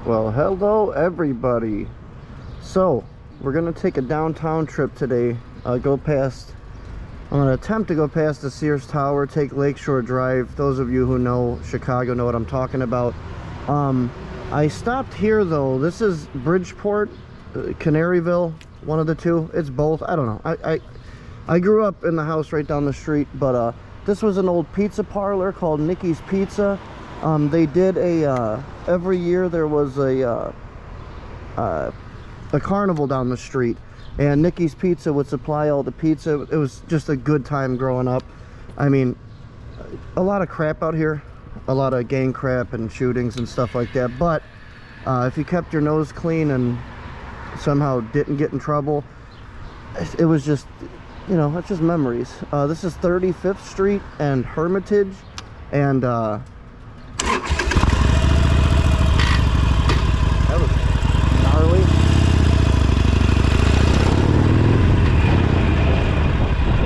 Well, hello everybody. So we're gonna take a downtown trip today. I'm gonna attempt to go past the Sears Tower, take Lakeshore Drive. Those of you who know Chicago know what I'm talking about. I stopped here though. This is Bridgeport, Canaryville, one of the two. It's both. I don't know. I grew up in the house right down the street, but this was an old pizza parlor called Nikki's Pizza. They did every year there was a carnival down the street, and Nikki's Pizza would supply all the pizza. It was just a good time growing up. I mean, a lot of crap out here, a lot of gang crap and shootings and stuff like that, but if you kept your nose clean and somehow didn't get in trouble, it was just, you know, it's just memories. This is 35th Street and Hermitage, and that was gnarly.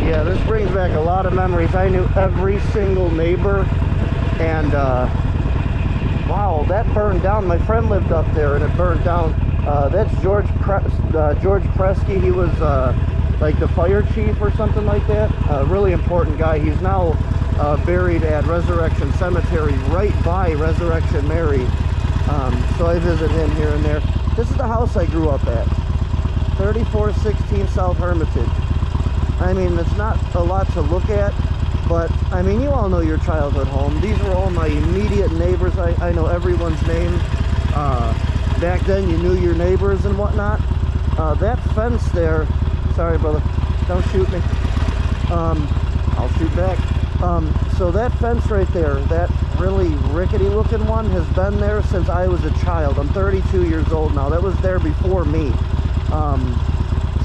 Yeah, this brings back a lot of memories. I knew every single neighbor, and wow, that burned down. My friend lived up there and it burned down. That's George Presky. He was like the fire chief or something like that. A really important guy. He's now buried at Resurrection Cemetery right by Resurrection Mary. So I visit him here and there. This is the house I grew up at, 3416 South Hermitage. I mean, it's not a lot to look at, but I mean, you all know your childhood home. These were all my immediate neighbors. I know everyone's name. Back then you knew your neighbors and whatnot. That fence there, sorry brother, don't shoot me. I'll shoot back. So that fence right there, that really rickety looking one, has been there since I was a child. I'm 32 years old now. That was there before me.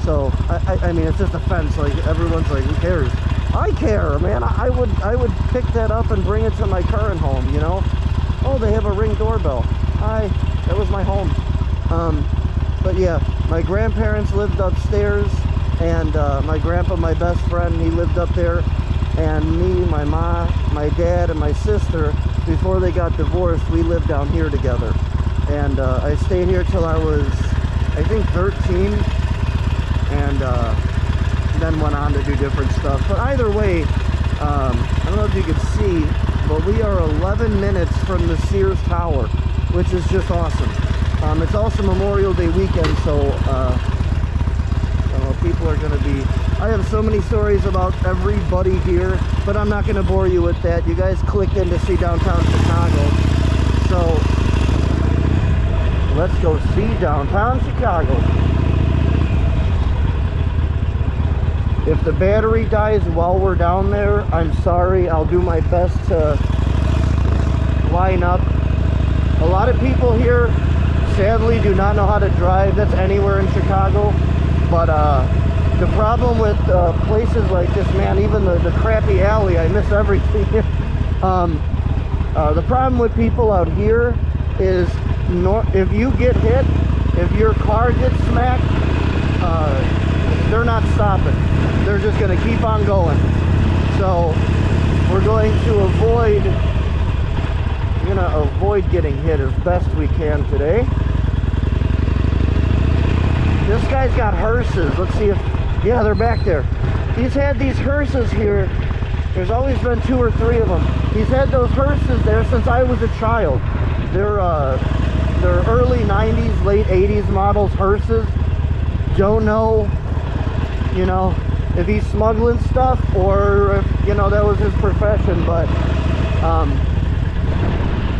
So I mean, it's just a fence. Like, everyone's like, who cares? I care, man. I would pick that up and bring it to my current home, you know. Oh, they have a Ring doorbell. Hi, that was my home. But yeah, my grandparents lived upstairs, and my grandpa, my best friend, he lived up there, and me, my mom, my dad, and my sister, before they got divorced, we lived down here together. And I stayed here till I was, I think, 13, and then went on to do different stuff. But either way, I don't know if you can see, but we are 11 minutes from the Sears Tower, which is just awesome. It's also Memorial Day weekend, so people are going to be... I have so many stories about everybody here, but I'm not going to bore you with that. You guys clicked in to see downtown Chicago, so let's go see downtown Chicago. If the battery dies while we're down there, I'm sorry. I'll do my best to line up. A lot of people here, sadly, do not know how to drive. That's anywhere in Chicago. But the problem with places like this, man, even the crappy alley, I miss everything. The problem with people out here is if you get hit, if your car gets smacked, they're not stopping. They're just going to keep on going. So we're going to avoid getting hit as best we can today. This guy's got hearses. Let's see if, yeah, they're back there. He's had these hearses here. There's always been 2 or 3 of them. He's had those hearses there since I was a child. They're early 90s, late 80s models hearses. Don't know, you know, if he's smuggling stuff or if, you know, that was his profession, but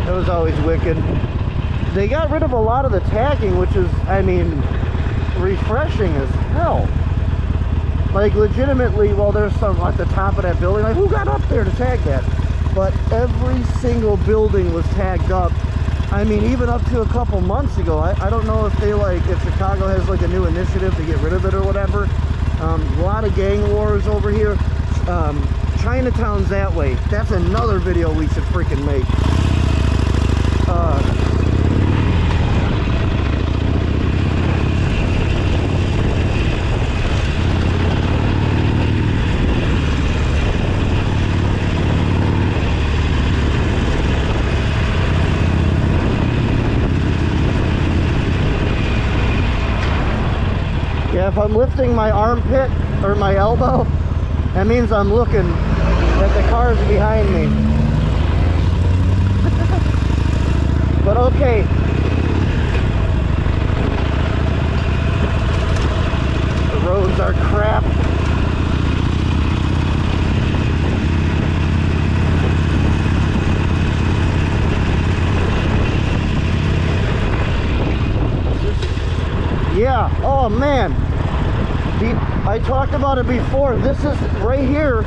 it was always wicked. They got rid of a lot of the tagging, which is, I mean, refreshing as hell. Like, legitimately, well, there's some at the top of that building, like, who got up there to tag that? But every single building was tagged up. I mean, even up to a couple months ago. I don't know if they, like, if Chicago has like a new initiative to get rid of it or whatever. A lot of gang wars over here. Chinatown's that way. That's another video we should freaking make. if I'm lifting my armpit or my elbow, that means I'm looking at the cars behind me. But okay. The roads are crap. Yeah, oh man. I talked about it before. This is right here.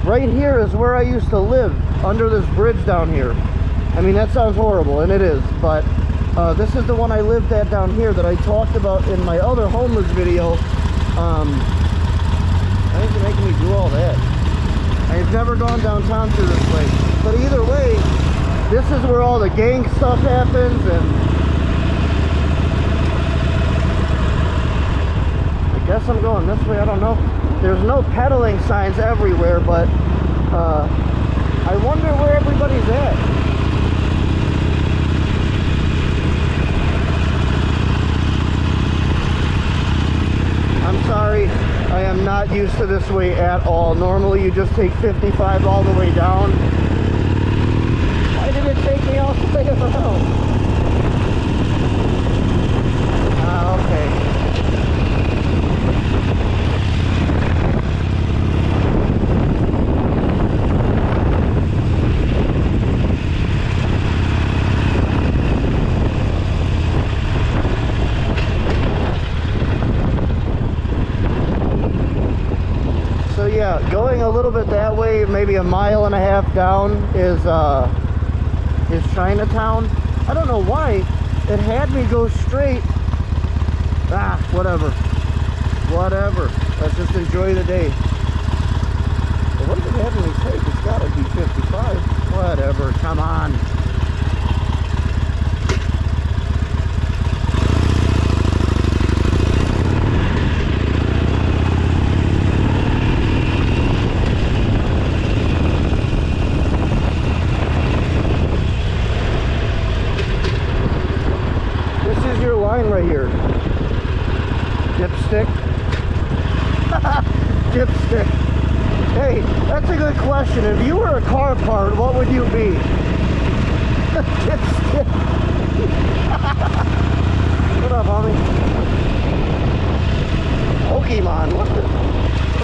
Right here is where I used to live, under this bridge down here. I mean, that sounds horrible, and it is, but this is the one I lived at down here that I talked about in my other homeless video. Why is it making me do all that? I've never gone downtown through this way. But either way, this is where all the gang stuff happens, and I guess I'm going this way, I don't know. There's no pedaling signs everywhere, but I wonder where everybody's at. I'm sorry, I am not used to this way at all. Normally you just take 55 all the way down. Why did it take me all the way around? Okay. Yeah, going a little bit that way, maybe a mile and a half down is Chinatown. I don't know why it had me go straight. Ah, whatever. Let's just enjoy the day. But what is it having me take? It's gotta be 55. Whatever, come on. Right here. Dipstick. Dipstick. Hey, that's a good question. If you were a car part, what would you be? Dipstick. What up, homie? Pokemon. What the?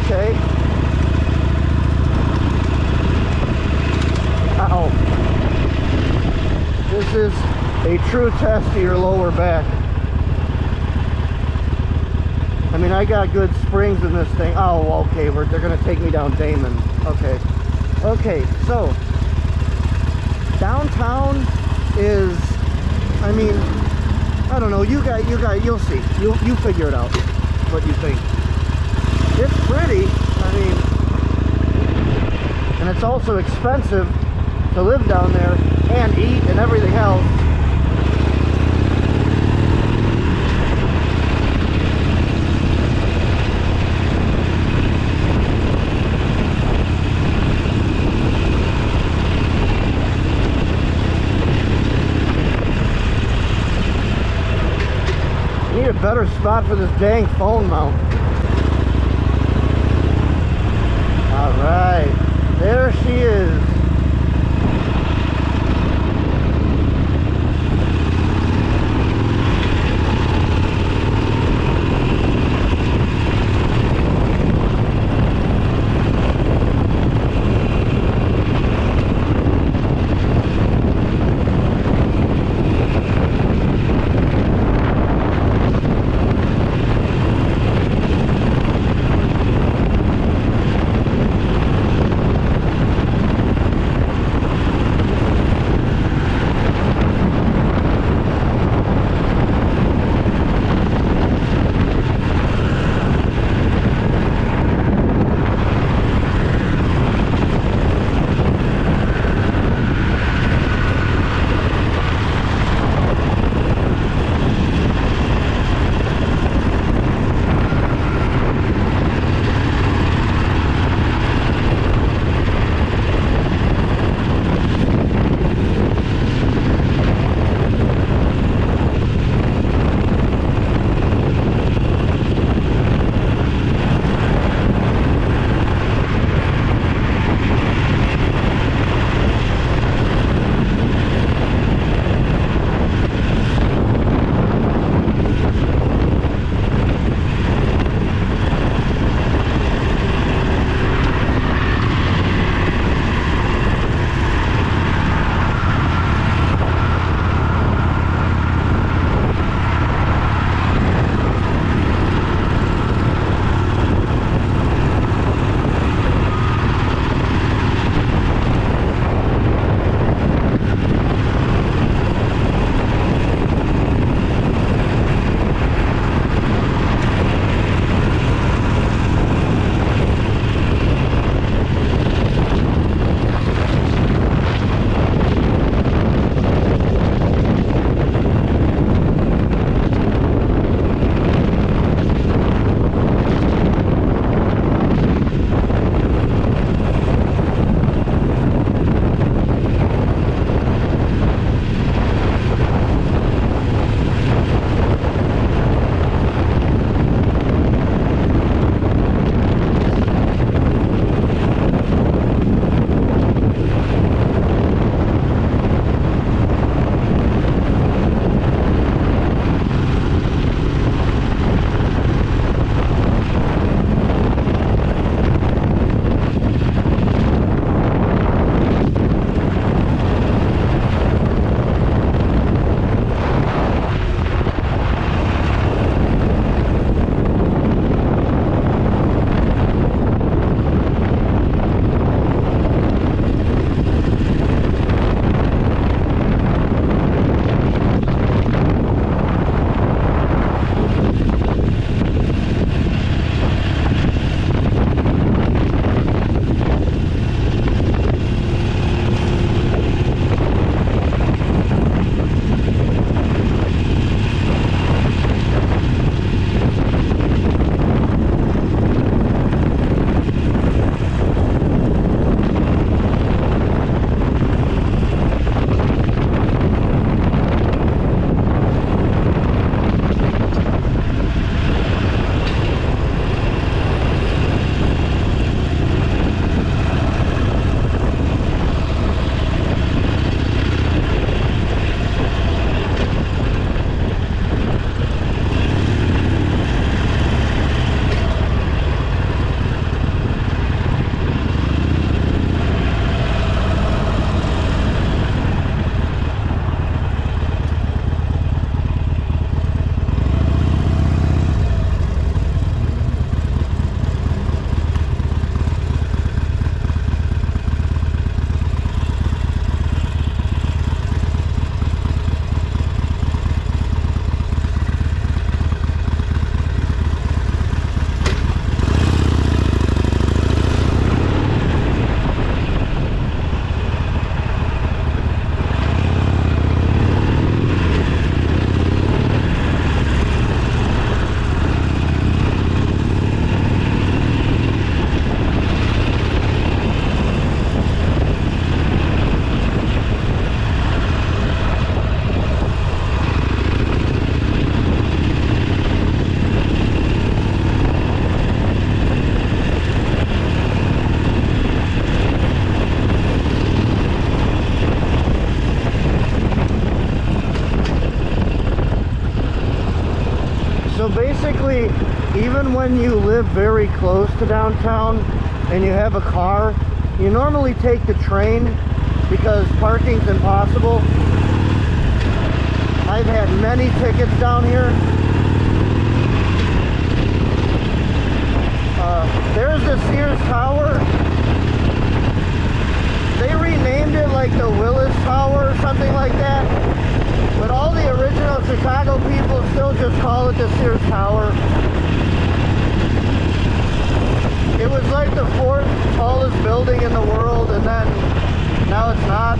Okay. Ow. This is a true test of your lower back. I mean, I got good springs in this thing. Oh, okay, they're gonna take me down Damon. Okay. Okay, so downtown is, I mean, I don't know, you you'll see. You figure it out what you think. It's pretty, I mean, and it's also expensive to live down there and eat and everything else. A better spot for this dang phone mount. All right, there she is. basically, even when you live very close to downtown and you have a car, you normally take the train because parking's impossible. I've had many tickets down here. There's the Sears Tower. They renamed it like the Willis Tower or something like that. But all the original Chicago people still just call it the Sears Tower. It was like the 4th tallest building in the world, and then now it's not.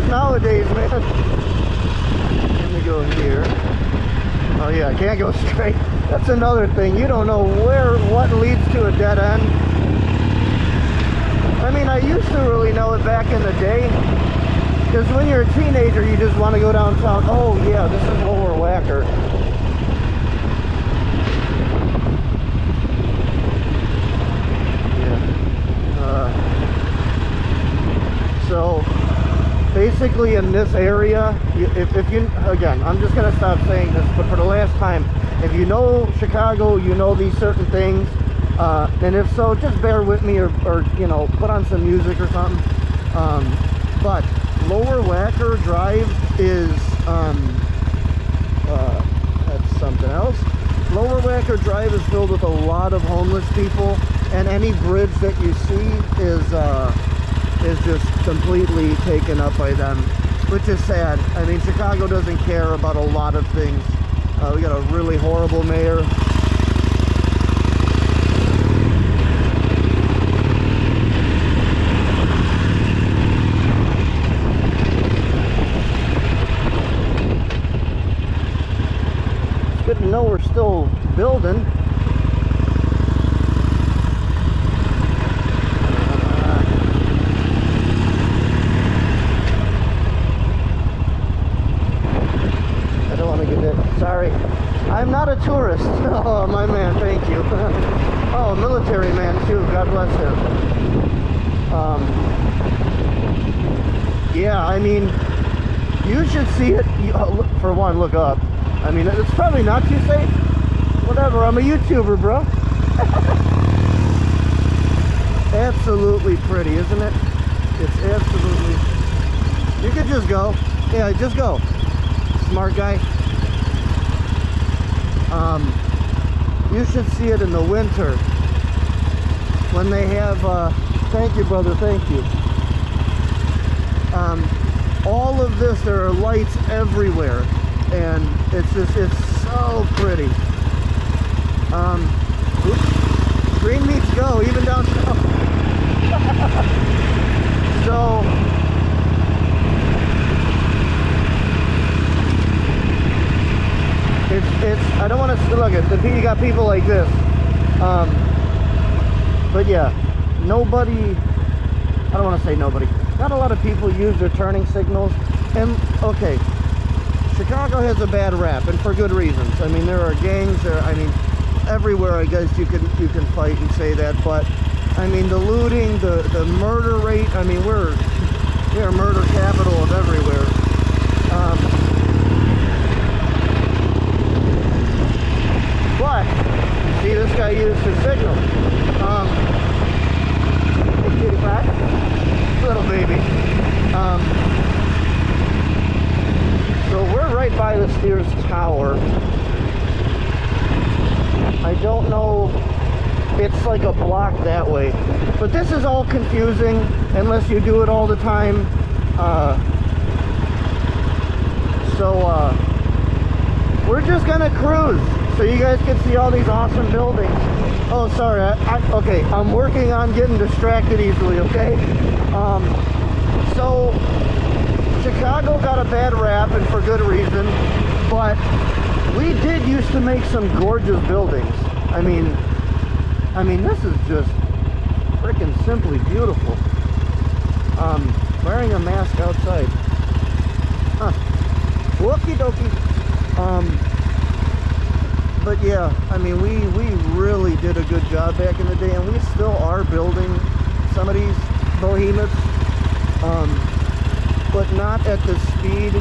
Nowadays, man. Let me go here. Oh yeah, I can't go straight. That's another thing. You don't know what leads to a dead end. I mean, I used to really know it back in the day. Because when you're a teenager, you just want to go downtown. Oh yeah, this is Lower Wacker. Yeah. So basically in this area, if you, again, I'm just going to stop saying this, but for the last time, if you know Chicago, you know these certain things, and if so, just bear with me or you know, put on some music or something. But Lower Wacker Drive is, that's something else. Lower Wacker Drive is filled with a lot of homeless people, and any bridge that you see is just completely taken up by them, which is sad. I mean, Chicago doesn't care about a lot of things. We got a really horrible mayor. It's good to know we're still building. Sorry, I'm not a tourist. Oh, my man, thank you. Oh, military man too, God bless him. Yeah, I mean, you should see it. For one, look up. I mean, it's probably not too safe. Whatever, I'm a YouTuber, bro. Absolutely pretty, isn't it? It's absolutely... You could just go. Yeah, just go. Smart guy. You should see it in the winter when they have thank you, brother, thank you. All of this, there are lights everywhere, and it's so pretty. Oops, green meats go even down south. So it's I don't want to look at the, you got people like this. But yeah, nobody, I don't want to say nobody, not a lot of people use their turning signals. And okay, Chicago has a bad rap, and for good reasons. I mean, there are gangs there. I mean, everywhere I guess you can fight and say that. But I mean, the looting, the murder rate. I mean, we're murder capital of everywhere. But you see, this guy used his signal. Hey, kitty cat, little baby. So we're right by the Steers Tower. I don't know, it's like a block that way. But this is all confusing unless you do it all the time. We're just gonna cruise so you guys can see all these awesome buildings. Oh, sorry, okay, I'm working on getting distracted easily, okay? So Chicago got a bad rap, and for good reason, but we did used to make some gorgeous buildings. I mean, this is just freaking simply beautiful. Wearing a mask outside. Huh. Wookie dokie. But yeah, I mean, we really did a good job back in the day, and we still are building some of these behemoths. But not at the speed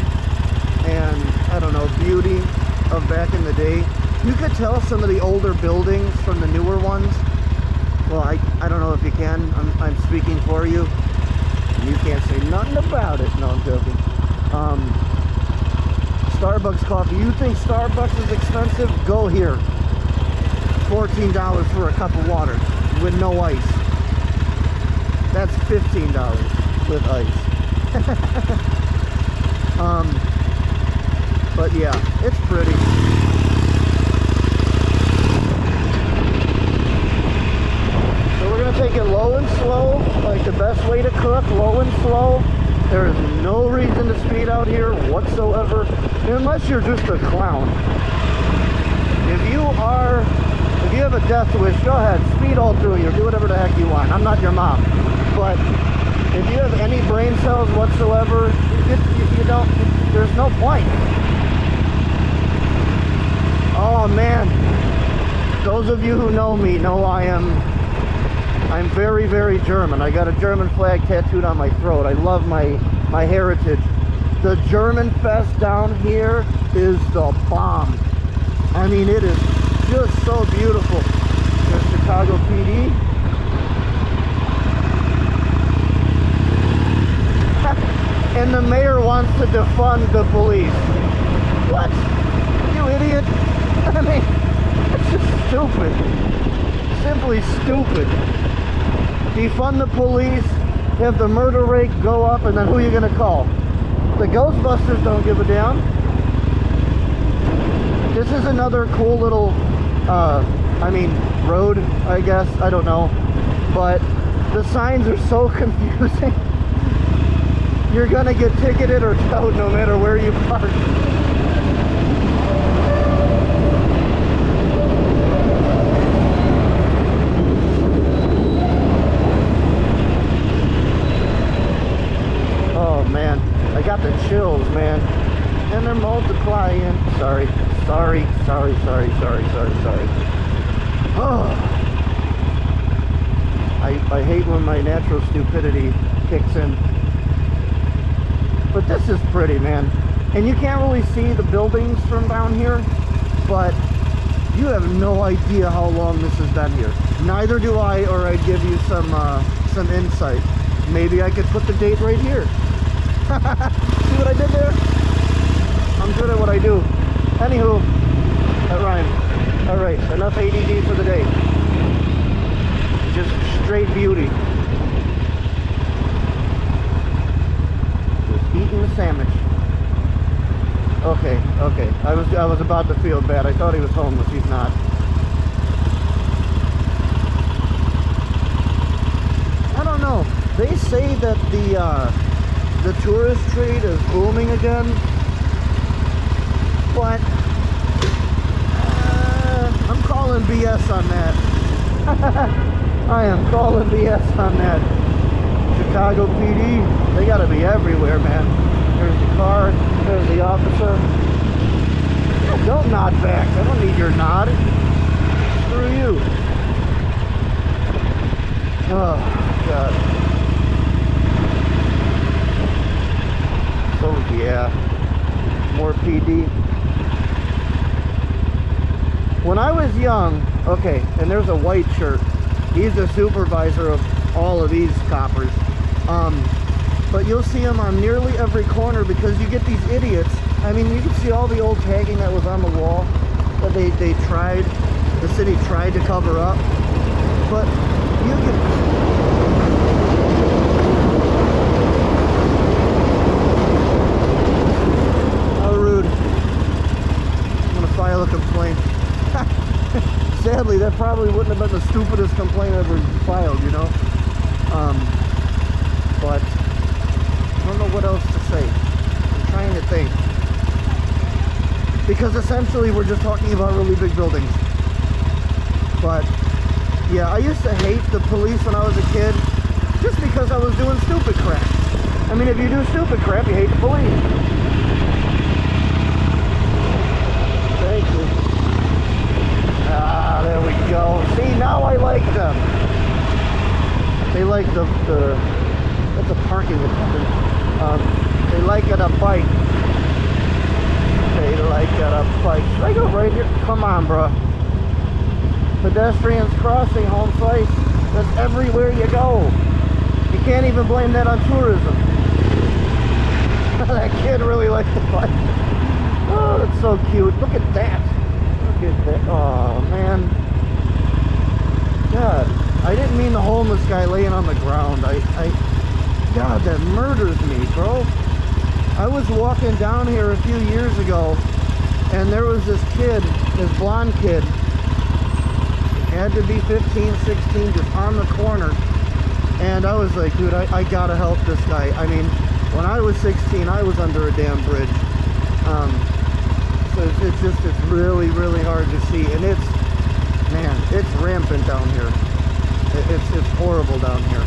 and, I don't know, beauty of back in the day. You could tell some of the older buildings from the newer ones. Well, I don't know if you can. I'm speaking for you. You can't say nothing about it. No, I'm joking. Starbucks coffee. You think Starbucks is expensive? Go here. $14 for a cup of water with no ice. That's $15 with ice. But yeah, it's pretty. So we're gonna take it low and slow, like the best way to cook, low and slow. There is no reason to speed out here whatsoever, unless you're just a clown. If you have a death wish, go ahead, speed all through here, do whatever the heck you want. I'm not your mom, but if you have any brain cells whatsoever, you don't, there's no point. Oh man, those of you who know me know I'm very, very German. I got a German flag tattooed on my throat. I love my heritage. The German Fest down here is the bomb. I mean, it is just so beautiful. There's Chicago PD. And the mayor wants to defund the police. What? You idiot. I mean, it's just stupid. Simply stupid. Defund the police, have the murder rate go up, and then who are you going to call? The Ghostbusters don't give a damn. This is another cool little, road, I guess. I don't know. But the signs are so confusing. You're going to get ticketed or towed no matter where you park. Oh man, I got the chills, man. And they're multiplying. Sorry. Oh. I hate when my natural stupidity kicks in. But this is pretty, man. And you can't really see the buildings from down here, but you have no idea how long this has been here. Neither do I, or I'd give you some insight. Maybe I could put the date right here. See what I did there? I'm good at what I do. Anywho, that rhymed. Alright, enough ADD for the day. Just straight beauty. Just eating the sandwich. Okay. I was about to feel bad. I thought he was homeless. He's not. I don't know. They say that the tourist trade is booming again, but I'm calling BS on that. I am calling BS on that. Chicago PD, they gotta be everywhere, man. There's the car, there's the officer. Don't nod back. I don't need your nod. Screw you. Oh, God. So, yeah. More PD. When I was young, okay, and there's a white shirt. He's the supervisor of all of these coppers. But you'll see him on nearly every corner because you get these idiots. I mean, you can see all the old tagging that was on the wall that the city tried to cover up. But you can... How rude. I'm gonna file a complaint. Sadly, that probably wouldn't have been the stupidest complaint ever filed, you know? But I don't know what else to say. I'm trying to think. Because essentially we're just talking about really big buildings. But yeah, I used to hate the police when I was a kid just because I was doing stupid crap. I mean, if you do stupid crap, you hate the police. Thank you. Ah, there we go. See, now I like them. They like that's a parking attendant. They like it a bike. They like it a bike. Should I go right here? Come on, bro. Pedestrians crossing home slice. That's everywhere you go. You can't even blame that on tourism. That kid really likes the bike. Oh, that's so cute. Look at that. Look at that. Oh, man. God. I didn't mean the homeless guy laying on the ground. God, that murders me, bro. I was walking down here a few years ago, and there was this kid, this blonde kid, had to be 15, 16, just on the corner. And I was like, dude, I gotta help this guy. I mean, when I was 16, I was under a damn bridge. So it's really, really hard to see. And it's rampant down here. It's horrible down here.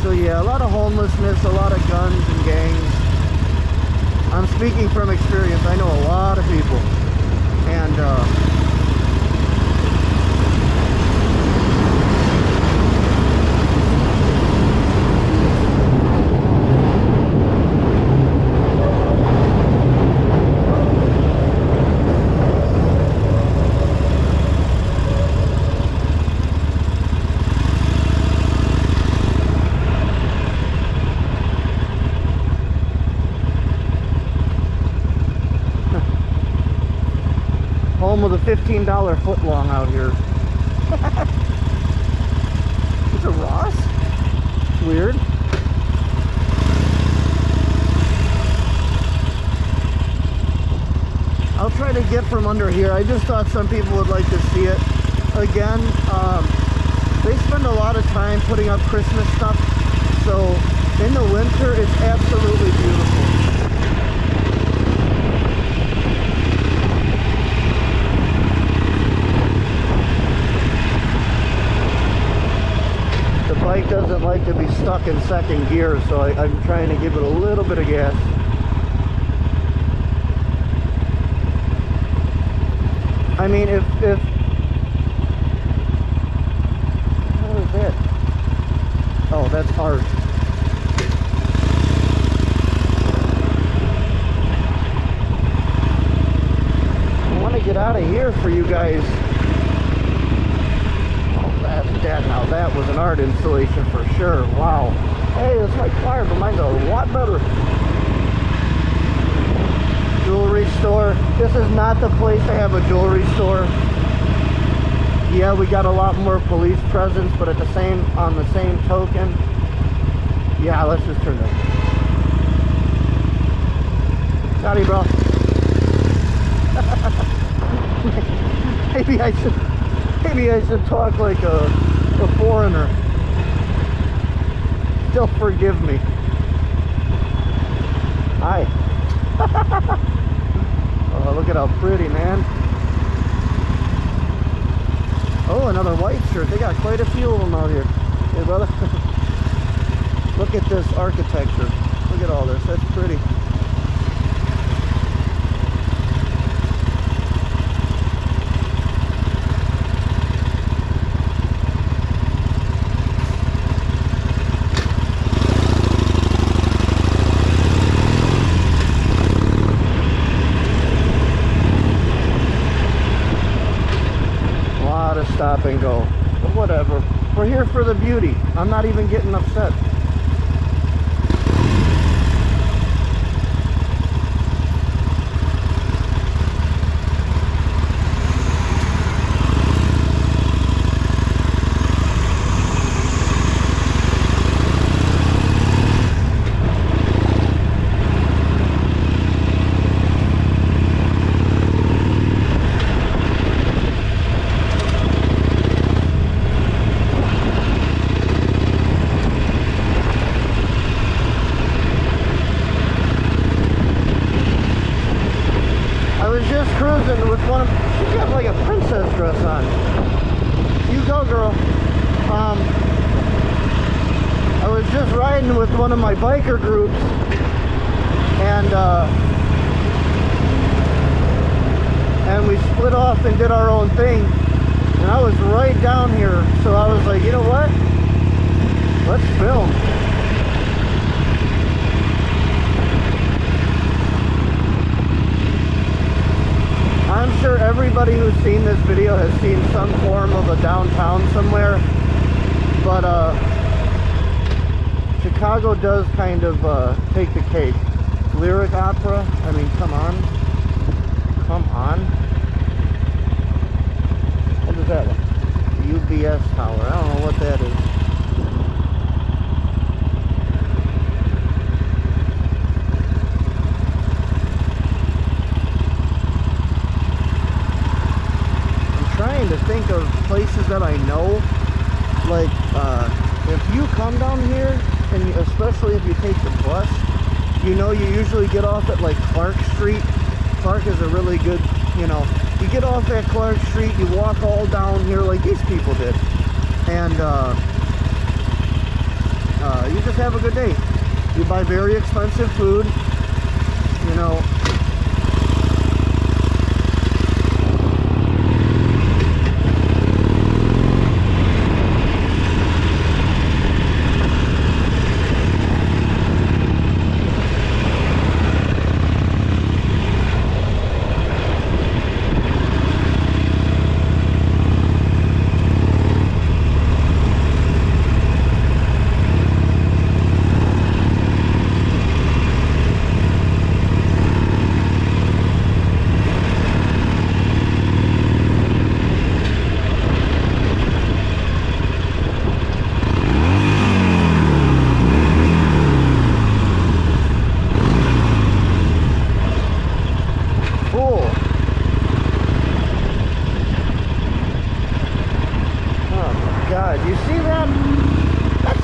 So yeah, a lot of homelessness, a lot of guns and gangs. I'm speaking from experience. I know a lot of people. And home with a $15 footlong out here. Is it Ross? It's weird. I'll try to get from under here. I just thought some people would like to see it. Again, they spend a lot of time putting up Christmas stuff. So in the winter, it's absolutely beautiful. Bike doesn't like to be stuck in second gear, so I'm trying to give it a little bit of gas. I mean, if what is that? Oh, that's hard. I want to get out of here for you guys. That now that was an art installation for sure. Wow. Hey, that's my car, but mine's a lot better. Jewelry store. This is not the place to have a jewelry store. Yeah, we got a lot more police presence, but on the same token, yeah, let's just turn this. Howdy, bro. Maybe I should talk like a foreigner. Still forgive me. Hi. Oh, look at how pretty, man. Oh, another white shirt. They got quite a few of them out here. Hey, brother. Look at this architecture. Look at all this. That's pretty. Stop and go, but whatever. We're here for the beauty. I'm not even getting upset. With one of, she's got like a princess dress on. You go, girl. I was just riding with one of my biker groups, and we split off and did our own thing. And I was right down here, so I was like, you know what? Let's film. I'm sure everybody who's seen this video has seen some form of a downtown somewhere, but Chicago does kind of take the cake. Lyric opera, I mean, come on. Come on. What is that one? UBS Tower. I don't know what that is. To think of places that I know, like if you come down here, and especially if you take the bus, you know, you usually get off at like Clark Street. Clark is a really good, you know, you get off at Clark Street, you walk all down here like these people did, and you just have a good day. You buy very expensive food, you know.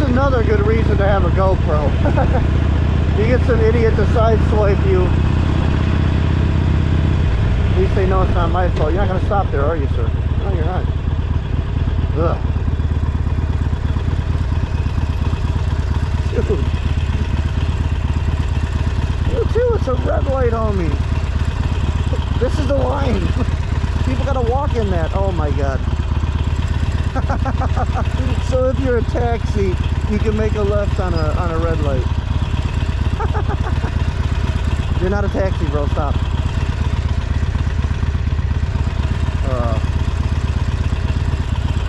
Another good reason to have a GoPro. You get some idiot to sideswipe you. At least they know it's not my fault. You're not going to stop there, are you, sir? No, you're not. Ugh. Dude. You too, it's a red light on me. This is the line. People got to walk in that. Oh my God. So if you're a taxi, you can make a left on a red light. You're not a taxi, bro. Stop.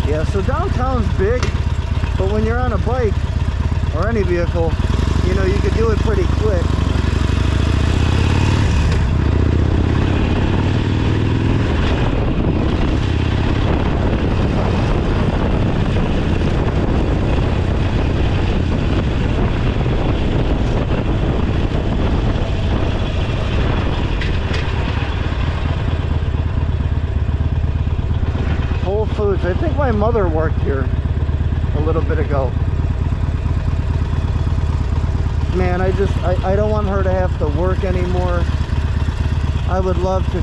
Yeah, so downtown's big, but when you're on a bike or any vehicle, you know, you can do it pretty quick. I think my mother worked here a little bit ago. Man, I don't want her to have to work anymore. I would love to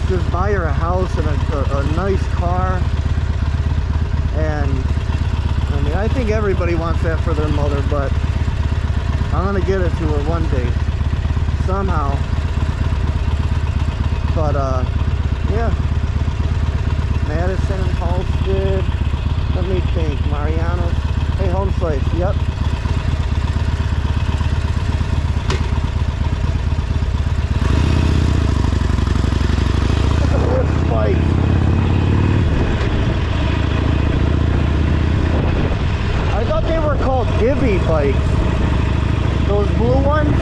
just buy her a house and a nice car. And I mean, I think everybody wants that for their mother, but I'm gonna get it to her one day, somehow. But yeah, Madison, Halstead. Let me think. Mariano's. Hey, Home Slice. Yep. Bike. I thought they were called Divvy bikes. Those blue ones.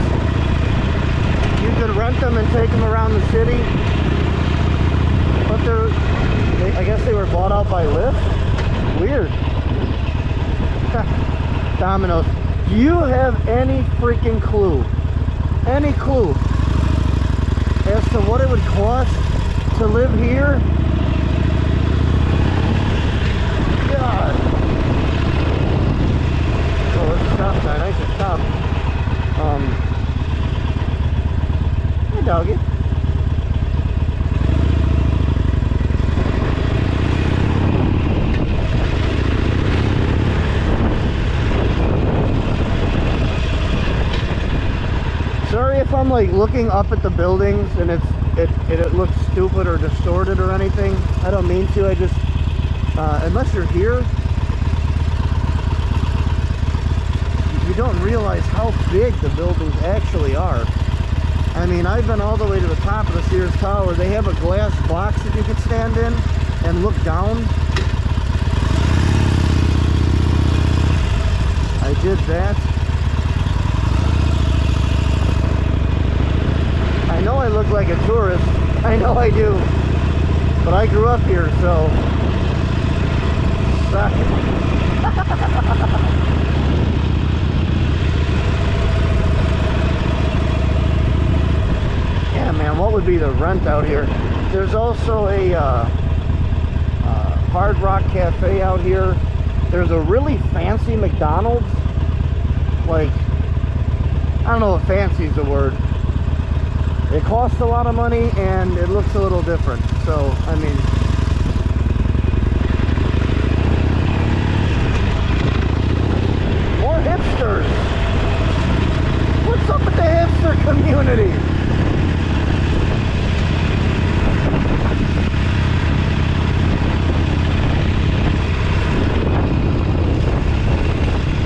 You could rent them and take them around the city. But I guess they were bought out by Lyft. Weird. Domino's. Do you have any freaking clue? Any clue as to what it would cost to live here? God. Oh, it's a stop sign. I should stop. Hey, doggy. Sorry if I'm like looking up at the buildings and it looks stupid or distorted or anything. I don't mean to. I just unless you're here, you don't realize how big the buildings actually are. I mean, I've been all the way to the top of the Sears Tower. They have a glass box that you could stand in and look down. I did that. I know I look like a tourist. I know I do. But I grew up here, so... Suck it. Yeah, man, what would be the rent out here? There's also a Hard Rock Cafe out here. There's a really fancy McDonald's. Like, I don't know if fancy is the word. It costs a lot of money and it looks a little different. So, I mean, more hipsters. What's up with the hipster community?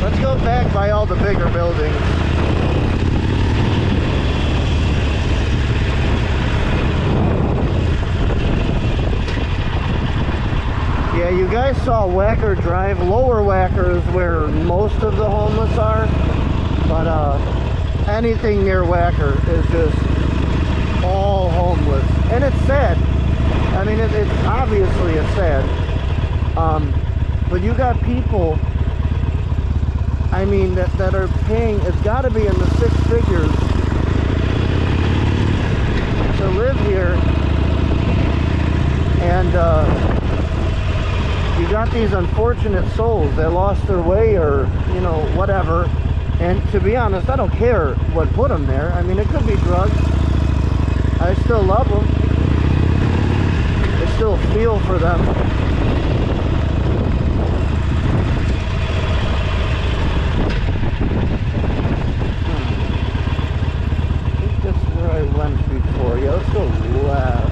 Let's go back by all the bigger buildings. Yeah, you guys saw Wacker Drive. Lower Wacker is where most of the homeless are, but anything near Wacker is just all homeless, and it's sad. I mean, it's obviously it's sad. But you got people, I mean, that are paying, it's got to be in the 6 figures to live here, and you got these unfortunate souls that lost their way or, you know, whatever. And to be honest, I don't care what put them there. I mean, it could be drugs. I still love them. I still feel for them. I think that's where I went before. Yeah, let's go left.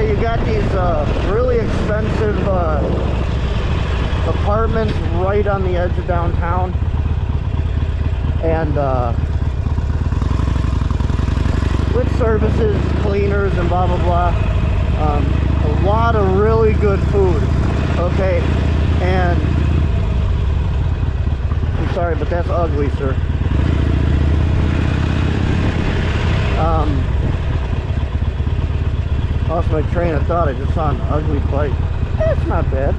You got these really expensive apartments right on the edge of downtown, and with services, cleaners, and blah blah blah. A lot of really good food. Okay, and I'm sorry, but that's ugly, sir. Lost my train of thought. I just saw an ugly bike. That's not bad.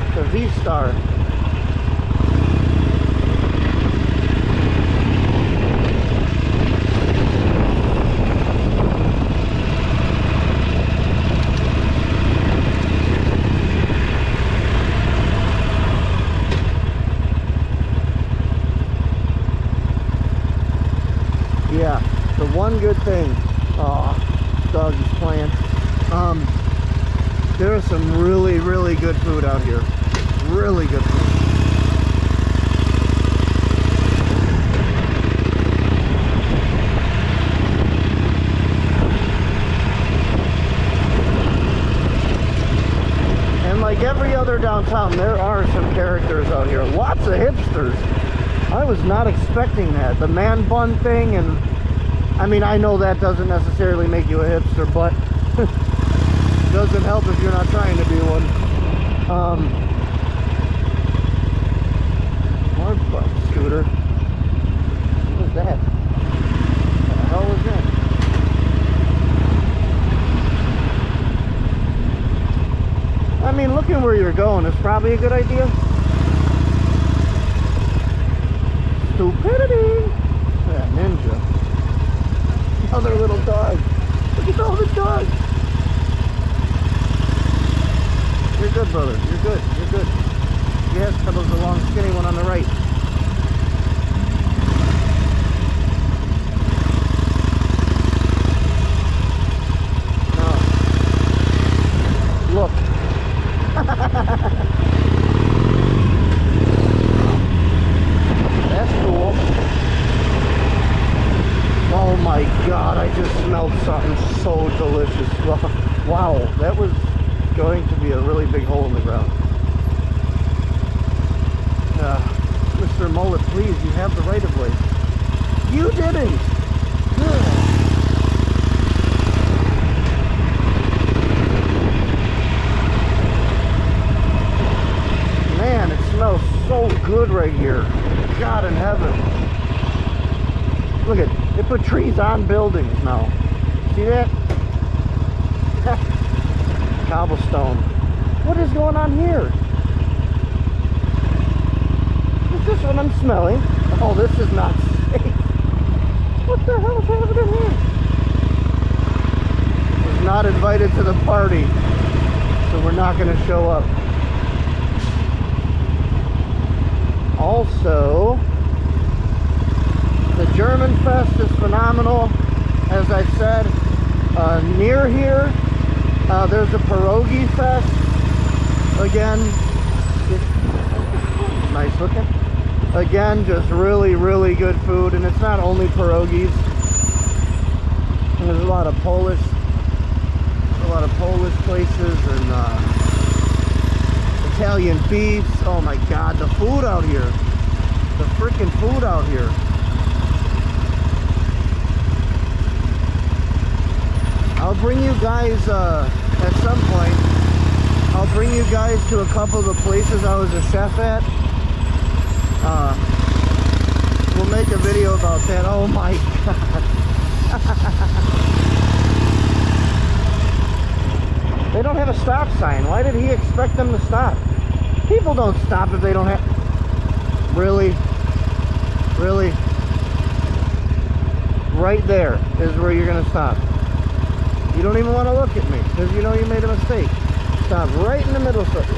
It's a V-Star. dog's playing. There is some really, really good food out here. Really good food. And like every other downtown, there are some characters out here. Lots of hipsters. I was not expecting that. The man bun thing, and I mean, I know that doesn't necessarily make you a hipster, but doesn't help if you're not trying to be one. More butt scooter. What was that? What the hell was that? I mean, looking where you're going is probably a good idea. Stupidity! That ninja. Another little dog. Look at all the dogs. You're good, brother. You're good. You're good. Yes, Cuddle's the long, skinny one on the right. Oh. Look. That's cool. Oh my God, I just smelled something so delicious. Wow, that was going to be a really big hole in the ground. Mr. Mullet, please, you have the right of way. You didn't! Man, it smells so good right here. God in heaven. Look at, they put trees on buildings now. See that? Cobblestone. What is going on here? Is this what I'm smelling? Oh, this is not safe. What the hell is happening here? Was not invited to the party, so we're not going to show up. Also, the German Fest is phenomenal. As I said, near here, there's a pierogi fest. Again, nice looking. Again, just really, really good food, and it's not only pierogies. There's a lot of Polish places and Italian beefs. Oh my God, the food out here, the freaking food out here. I'll bring you guys at some point. I'll bring you guys to a couple of the places I was a chef at. We'll make a video about that. Oh my God. They don't have a stop sign. Why did he expect them to stop? People don't stop if they don't have... Really? Really? Right there is where you're going to stop. You don't even want to look at me because you know you made a mistake. Stop right in the middle section.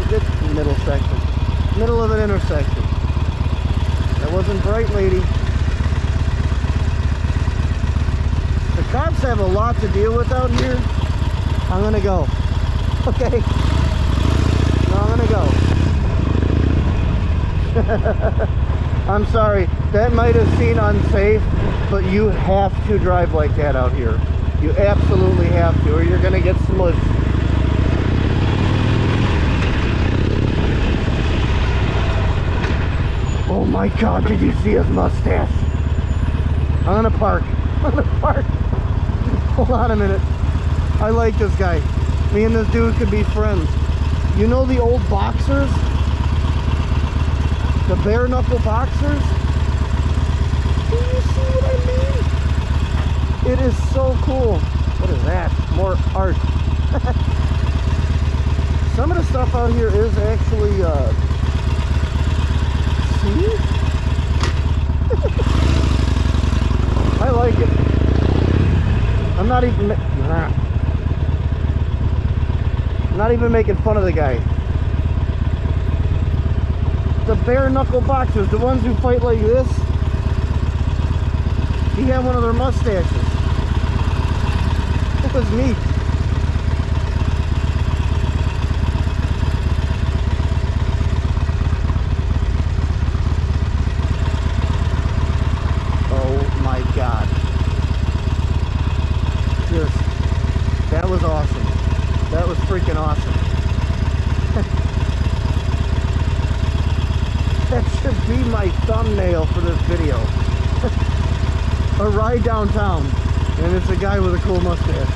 Middle of an intersection. That wasn't bright, lady. The cops have a lot to deal with out here. I'm gonna go. Okay? No, I'm gonna go. I'm sorry. That might have seemed unsafe, but you have to drive like that out here. You absolutely have to, or you're gonna get smushed. Oh my God, did you see his mustache? I'm gonna park. I'm gonna park. Hold on a minute. I like this guy. Me and this dude could be friends. You know the old boxers? The bare knuckle boxers? Do you see what I mean? It is so cool. What is that? More art. Some of the stuff out here is actually, see? I like it. I'm not even making fun of the guy. The bare knuckle boxers, the ones who fight like this, he had one of their mustaches. was neat. Oh my God. That was awesome. That was freaking awesome. That should be my thumbnail for this video. A ride downtown, and it's a guy with a cool mustache.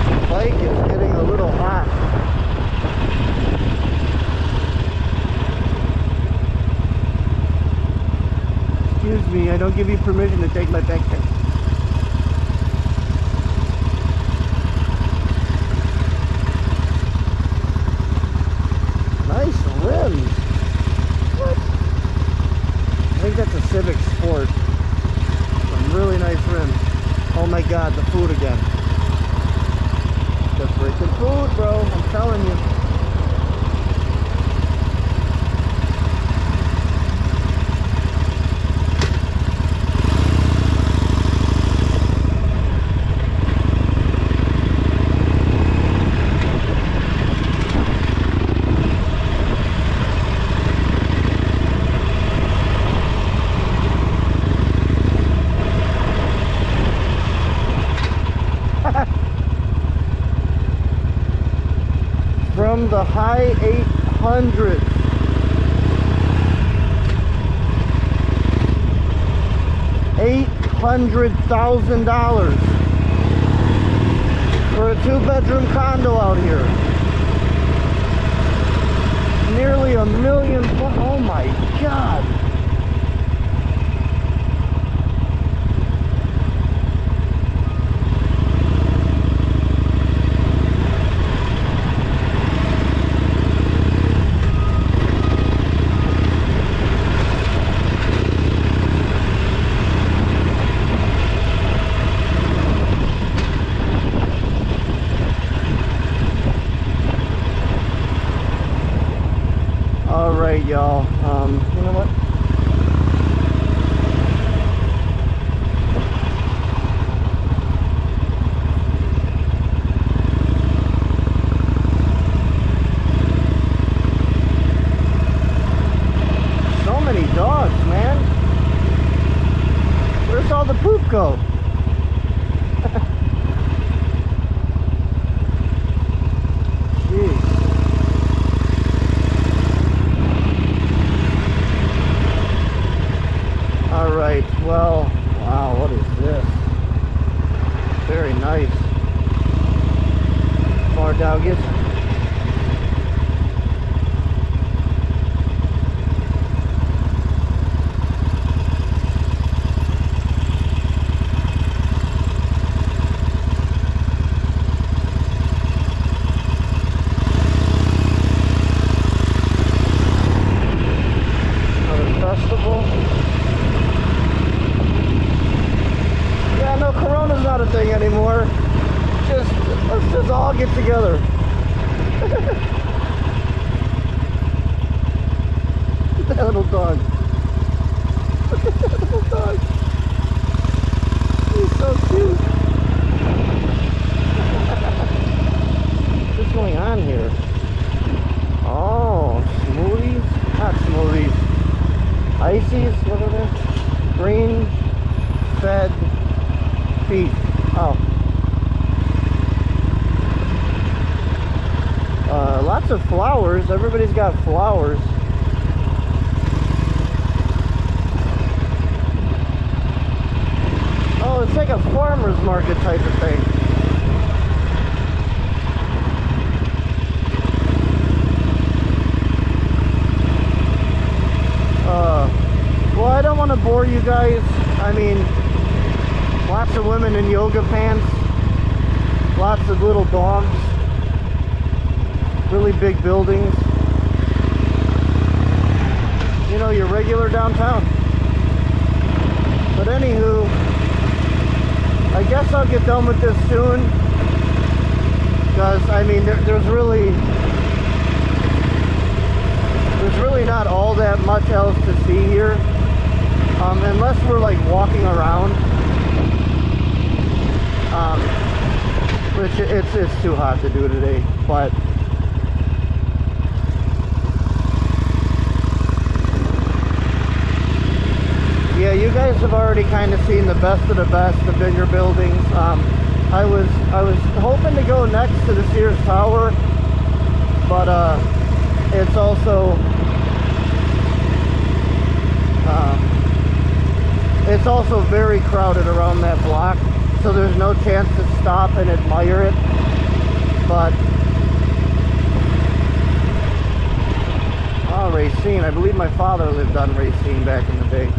The bike is getting a little hot. Excuse me, I don't give you permission to take my backpack. Nice rims. What? I think that's a Civic Sport. Some really nice rims. Oh my God, the food again. The freaking food, bro. I'm telling you. From the high 800s. $800,000 for a 2-bedroom condo out here. Nearly $1 million. Oh my God. Alright, y'all. You know what? So many dogs, man. Where's all the poop go? Jeez. Alright, well, wow, what is this? Very nice. More doggies. Another festival. Corona's not a thing anymore. Let's just all get together. That little dog. Look at that little dog. He's so cute. What's going on here? Oh, smoothies? Not smoothies. Ices? What are they? Green fed beef. Oh. Lots of flowers. Everybody's got flowers. Oh, it's like a farmer's market type of thing. Well, I don't want to bore you guys. I mean, lots of women in yoga pants, lots of little dogs, really big buildings. You know, your regular downtown. But anywho, I guess I'll get done with this soon. Because, I mean, there's really not all that much else to see here. unless we're like walking around, which it's too hot to do today, but yeah, you guys have already kind of seen the best of the best, the bigger buildings. I was hoping to go next to the Sears Tower, but it's also very crowded around that block, so there's no chance to stop and admire it. But oh, Racine, I believe my father lived on Racine back in the day.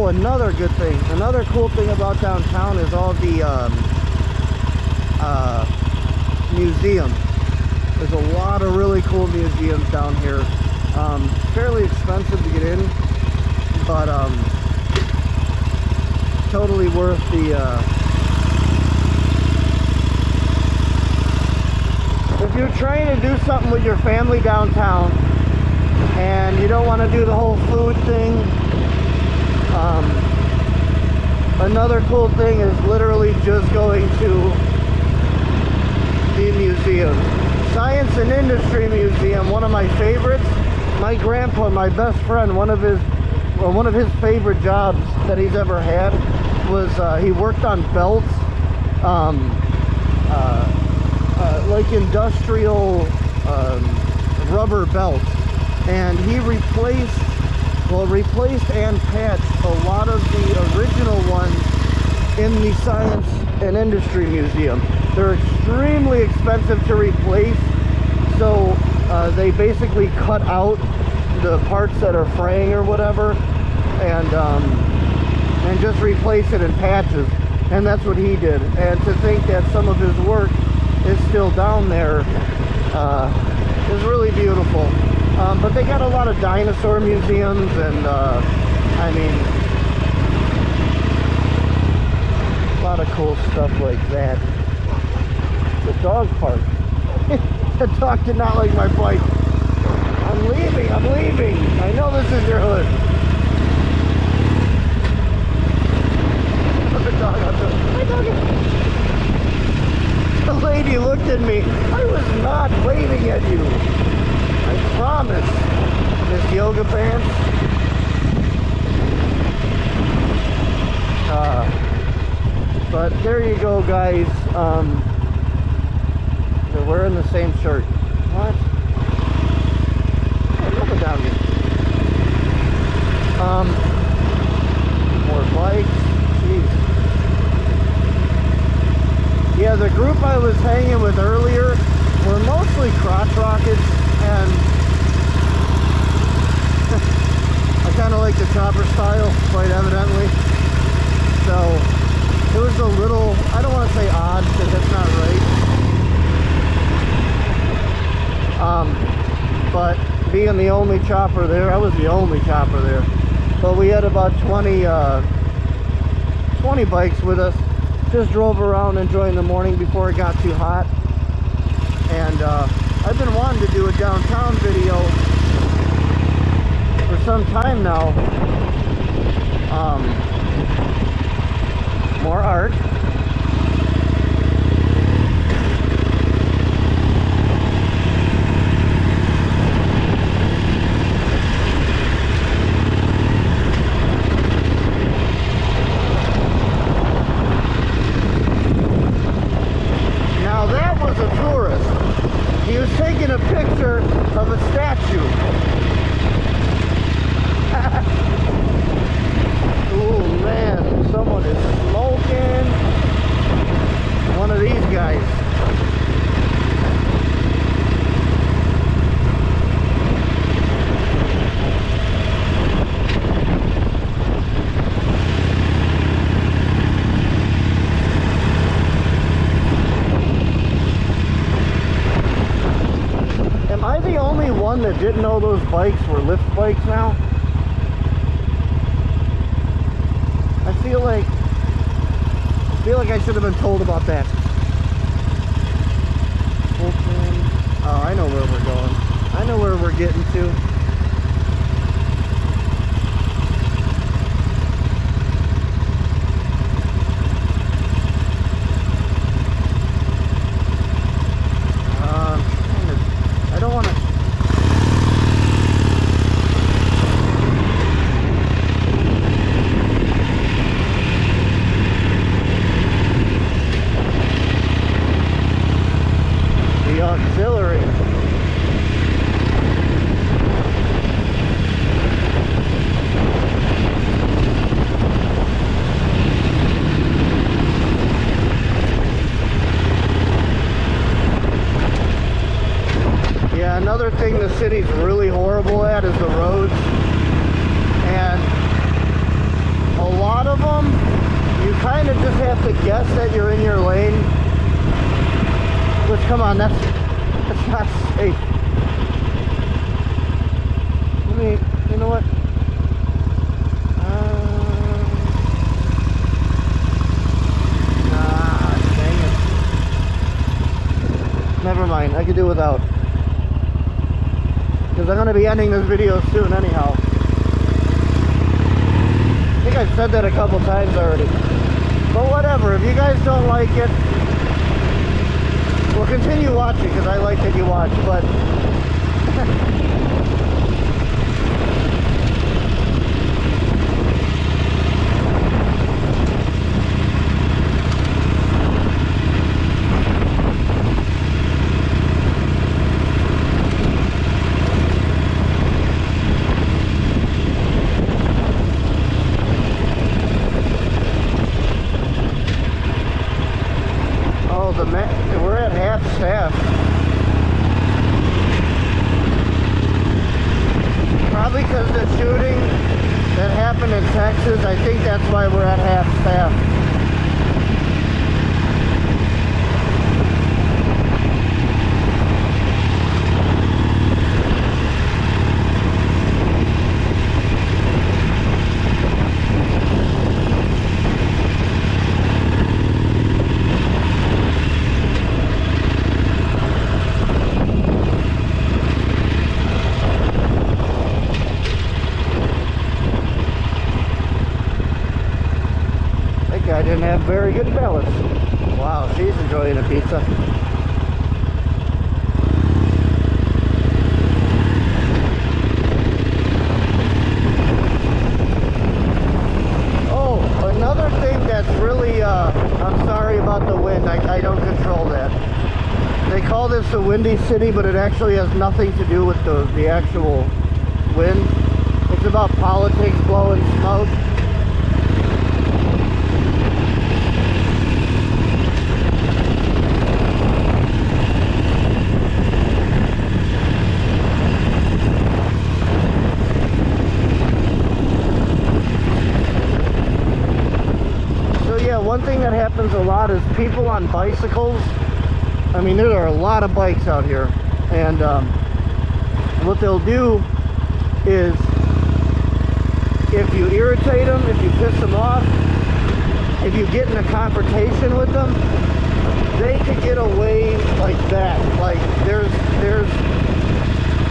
Another good thing, another cool thing about downtown is all the museums. There's a lot of really cool museums down here. Fairly expensive to get in, but totally worth the if you're trying to do something with your family downtown and you don't want to do the whole food thing. Another cool thing is literally just going to the museum. Science and Industry Museum, one of my favorites. My grandpa, my best friend, one of his favorite jobs that he's ever had was he worked on belts, like industrial rubber belts, and he replaced and patched a lot of the original ones in the Science and Industry Museum. They're extremely expensive to replace, so they basically cut out the parts that are fraying or whatever, and just replace it in patches. And that's what he did. And to think that some of his work is still down there is really beautiful. But they got a lot of dinosaur museums, and I mean, a lot of cool stuff like that. The dog park. The dog did not like my bike. I'm leaving. I know this is your hood. The dog out there. Hi, doggy. The lady looked at me. I was not waving at you. I promise. Miss Yoga Pants. But there you go, guys. They're wearing the same shirt. What? Hey, look at down here. More bikes. Jeez. Yeah, the group I was hanging with earlier were mostly crotch rockets, and I kind of like the chopper style, quite evidently. So it was a little, I don't want to say odd, because that's not right. But being the only chopper there, I was the only chopper there. But we had about 20 bikes with us. Just drove around enjoying the morning before it got too hot. And I've been wanting to do a downtown video for some time now. More art. Now that was a tourist. He was taking a picture of a statue. Oh man, someone is smoking. one that didn't know those bikes were lift bikes now. I feel like I should have been told about that. Oh, I know where we're going. I know where we're getting to. I don't want to. The auxiliary. Another thing the city's really horrible at is the roads, and a lot of them you kind of just have to guess that you're in your lane, which, come on, that's not safe. You know what, nah, dang it, never mind, I could do without. Because I'm going to be ending this video soon anyhow. I think I've said that a couple times already. But whatever, if you guys don't like it, well, continue watching because I like that you watch, but we're at half staff. Probably because the shooting that happened in Texas, I think that's why we're at half staff. I didn't have very good balance. Wow, she's enjoying a pizza. Oh, another thing that's really, I'm sorry about the wind. I don't control that. They call this the Windy City, but it actually has nothing to do with the actual wind. It's about politics, blowing smoke. One thing that happens a lot is people on bicycles. I mean, there are a lot of bikes out here, and what they'll do is, if you irritate them, if you piss them off, if you get in a confrontation with them, they could get away like that. Like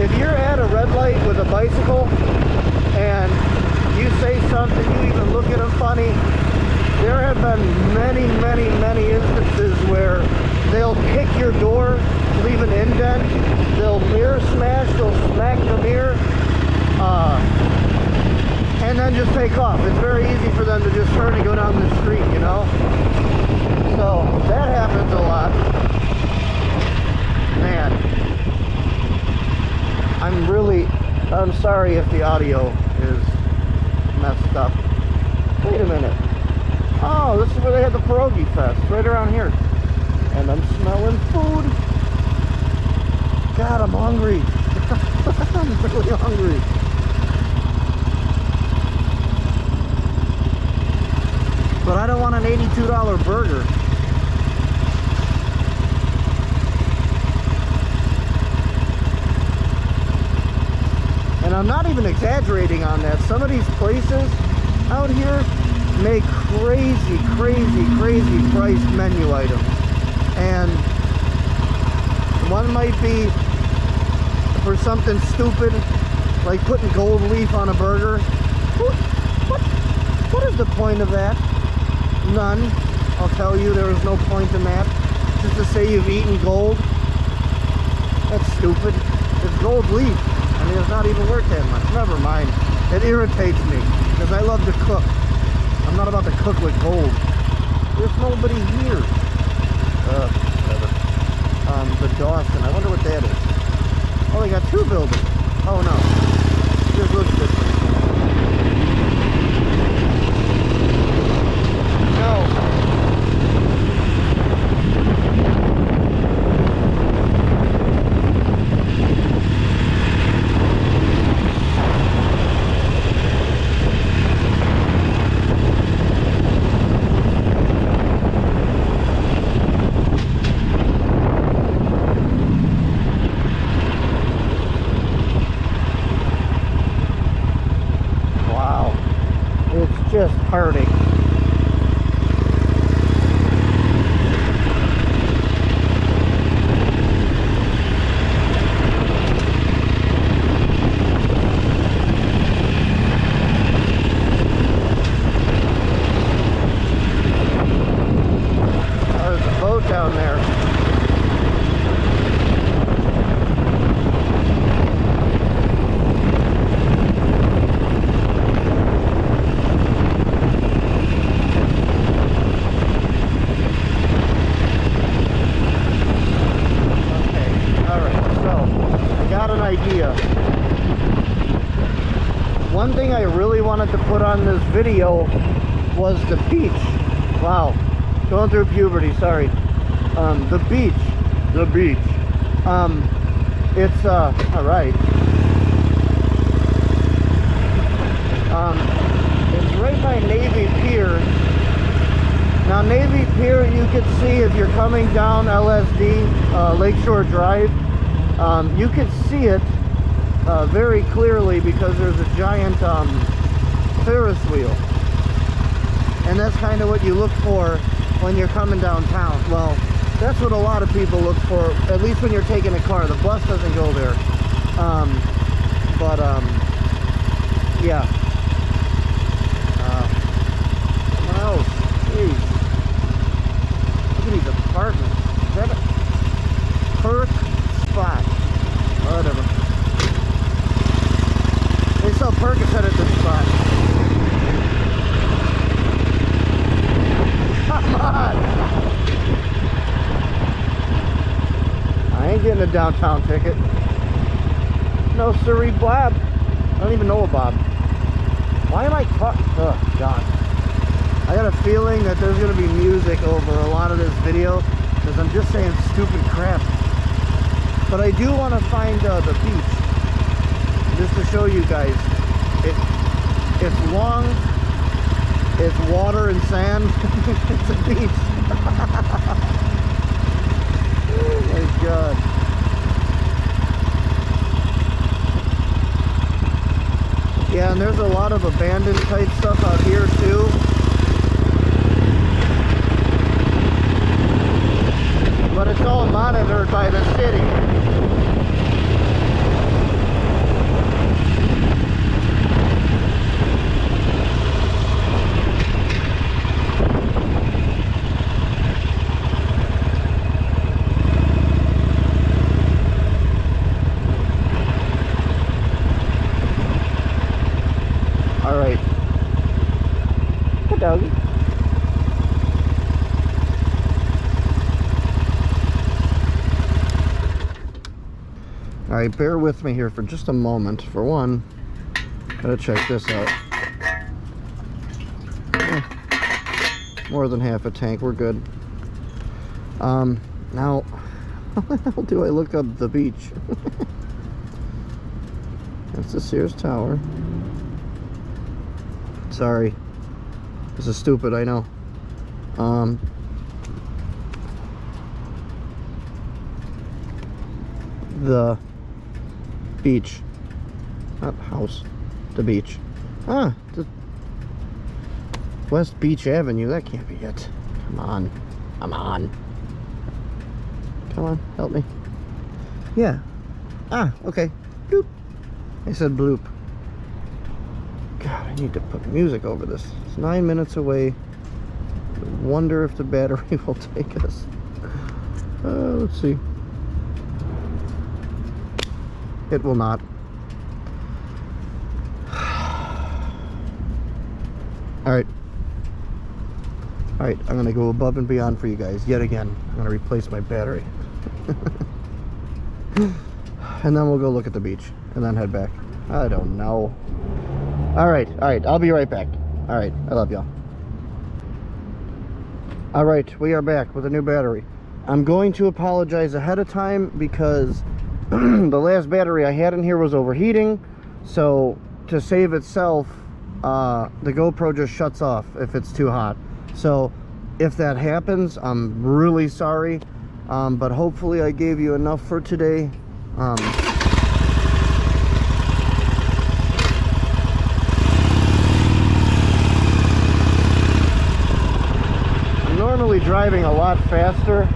if you're at a red light with a bicycle and you say something, you even look at them funny, there have been many instances where they'll kick your door, leave an indent, they'll mirror smash, they'll smack the mirror, and then just take off. It's very easy for them to just turn and go down the street, you know? So, that happens a lot. Man. I'm sorry if the audio is messed up. Wait a minute. Oh, this is where they had the pierogi fest, right around here. And I'm smelling food. God, I'm hungry. I'm really hungry. But I don't want an $82 burger. I'm not even exaggerating on that. Some of these places out here make crazy, crazy, crazy priced menu items. And one might be for something stupid, like putting gold leaf on a burger. What is the point of that? None. I'll tell you, there is no point in that. Just to say you've eaten gold. That's stupid. It's gold leaf. I mean, it's not even worth that much. Never mind. It irritates me because I love to cook. I'm not about to cook with gold. There's nobody here. Whatever. The Dawson. I wonder what that is. Oh, they got two buildings. Oh no. This looks different. No. Just hurting. There's a boat down there. Idea. One thing I really wanted to put on this video was the beach. Wow, going through puberty, sorry. The beach. It's all right. It's right by Navy Pier. Now Navy Pier, you can see if you're coming down LSD, Lakeshore Drive. You can see it very clearly because there's a giant Ferris wheel. And that's kind of what you look for when you're coming downtown. Well, that's what a lot of people look for, at least when you're taking a car. The bus doesn't go there. Yeah. What else? Jeez. Look at these apartments. Is that a perk spot? Whatever. They sell Percocet at this spot. Come on! I ain't getting a downtown ticket. No siree, Bob. I don't even know a Bob. Why am I talking? Oh, God. I got a feeling that there's going to be music over a lot of this video because I'm just saying stupid crap. But I do want to find the beach, just to show you guys. It's long, it's water and sand, it's a beach. Oh my God. Yeah, and there's a lot of abandoned type stuff out here too. But it's all monitored by the city. All right. Good doggy. Alright, bear with me here for just a moment. For one, gotta check this out. More than half a tank, we're good. Now, how the hell do I look up the beach? That's the Sears Tower. Sorry. This is stupid, I know. The beach. Not house. The beach. Ah, the West Beach Avenue. That can't be it. Come on. Come on. Come on, help me. Yeah. Ah, okay. Bloop. I said bloop. God, I need to put music over this. It's 9 minutes away. I wonder if the battery will take us. Let's see. It will not. Alright. Alright, I'm gonna go above and beyond for you guys yet again. I'm gonna replace my battery. And then we'll go look at the beach and then head back. I don't know. Alright, I'll be right back. Alright, I love y'all. Alright, we are back with a new battery. I'm going to apologize ahead of time because the last battery I had in here was overheating. So to save itself, the GoPro just shuts off if it's too hot. So if that happens, I'm really sorry. But hopefully I gave you enough for today. I'm normally driving a lot faster.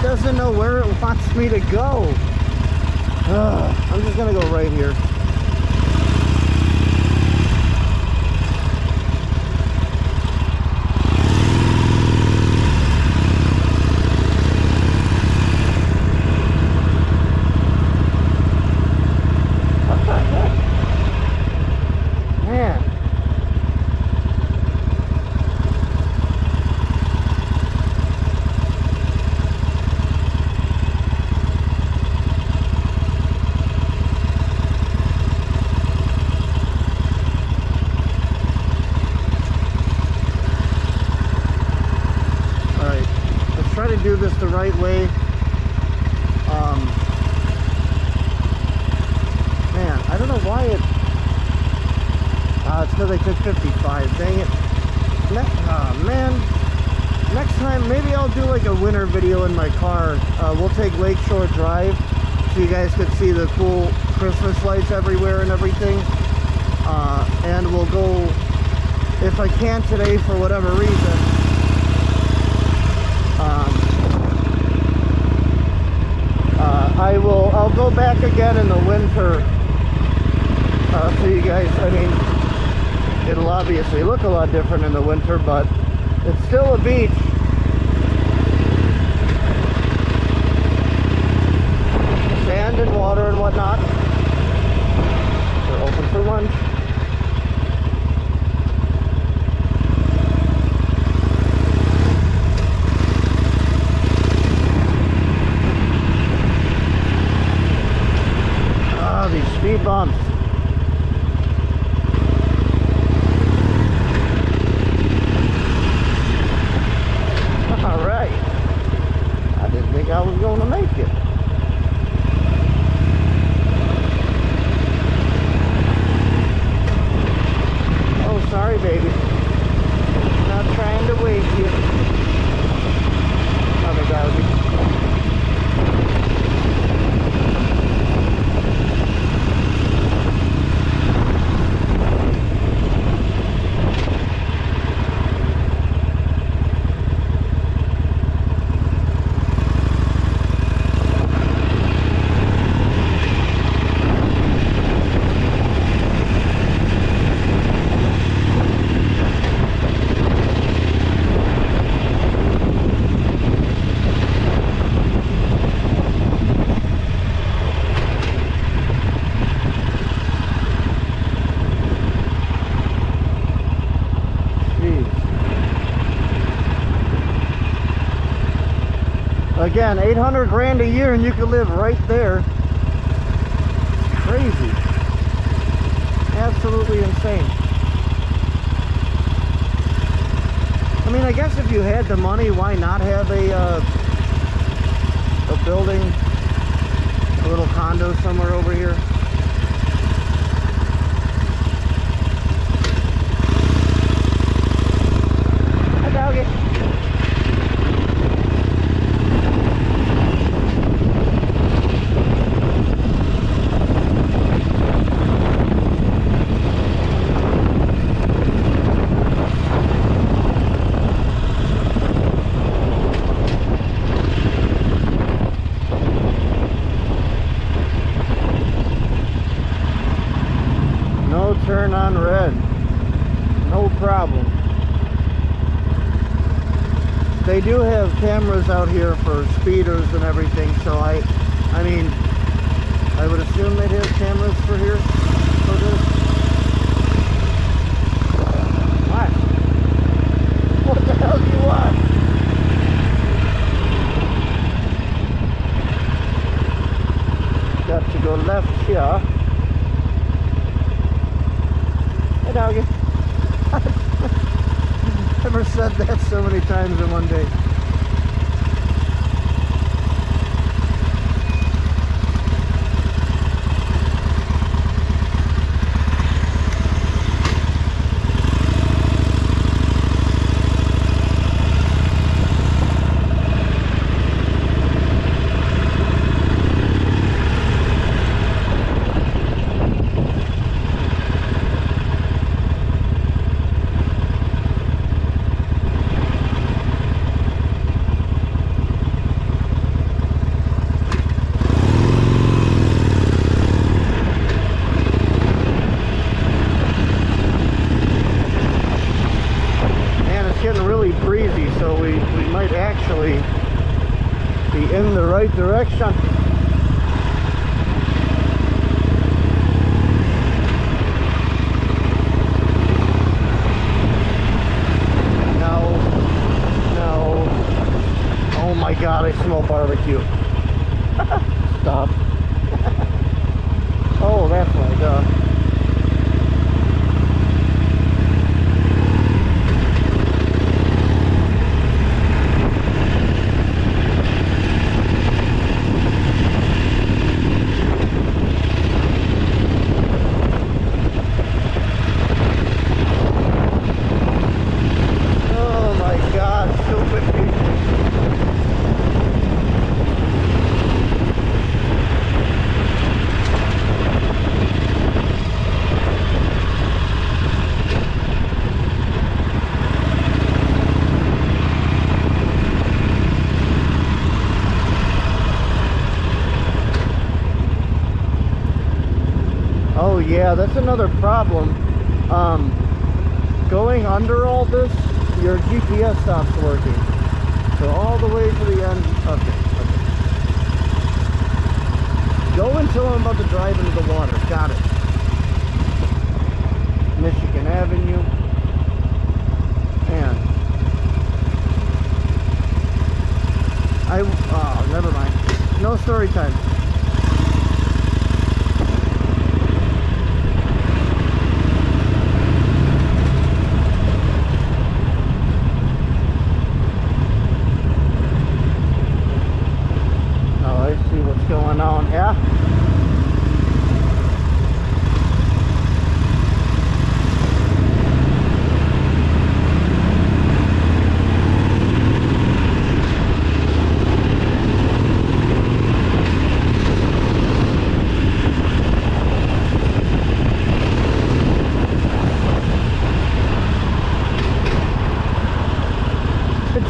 Doesn't know where it wants me to go. I'm just gonna go right here. Man. Do this the right way. Man, I don't know why it it's because I took 55. Dang it. Man, next time maybe I'll do like a winter video in my car. We'll take Lakeshore Drive so you guys could see the cool Christmas lights everywhere and everything. And we'll go, if I can today for whatever reason, I'll go back again in the winter, so you guys, I mean, it'll obviously look a lot different in the winter, but it's still a beach. Sand and water and whatnot. They're open for lunch. These speed bumps. I was going to make it. Oh, sorry, baby. Not trying to wake you. Other doggy. Again, 800 grand a year and you can live right there. Crazy. Absolutely insane. I mean, I guess if you had the money, why not have a building, a little condo somewhere over here? Hi, doggy. Turn on red, no problem. They do have cameras out here for speeders and everything, so I mean, I would assume they'd have cameras for here for this. What? What the hell do you want? Got to go left here. Doggy. Never said that so many times in one day. Breezy, so we might actually be in the right direction. No. Oh my god, I smell barbecue. Stop. Oh, that's my god. Oh yeah, that's another problem. Going under all this, your GPS stops working. So all the way to the end. Okay. Go until I'm about to drive into the water. Got it. Michigan Avenue. And oh, never mind. No story time. going on, yeah?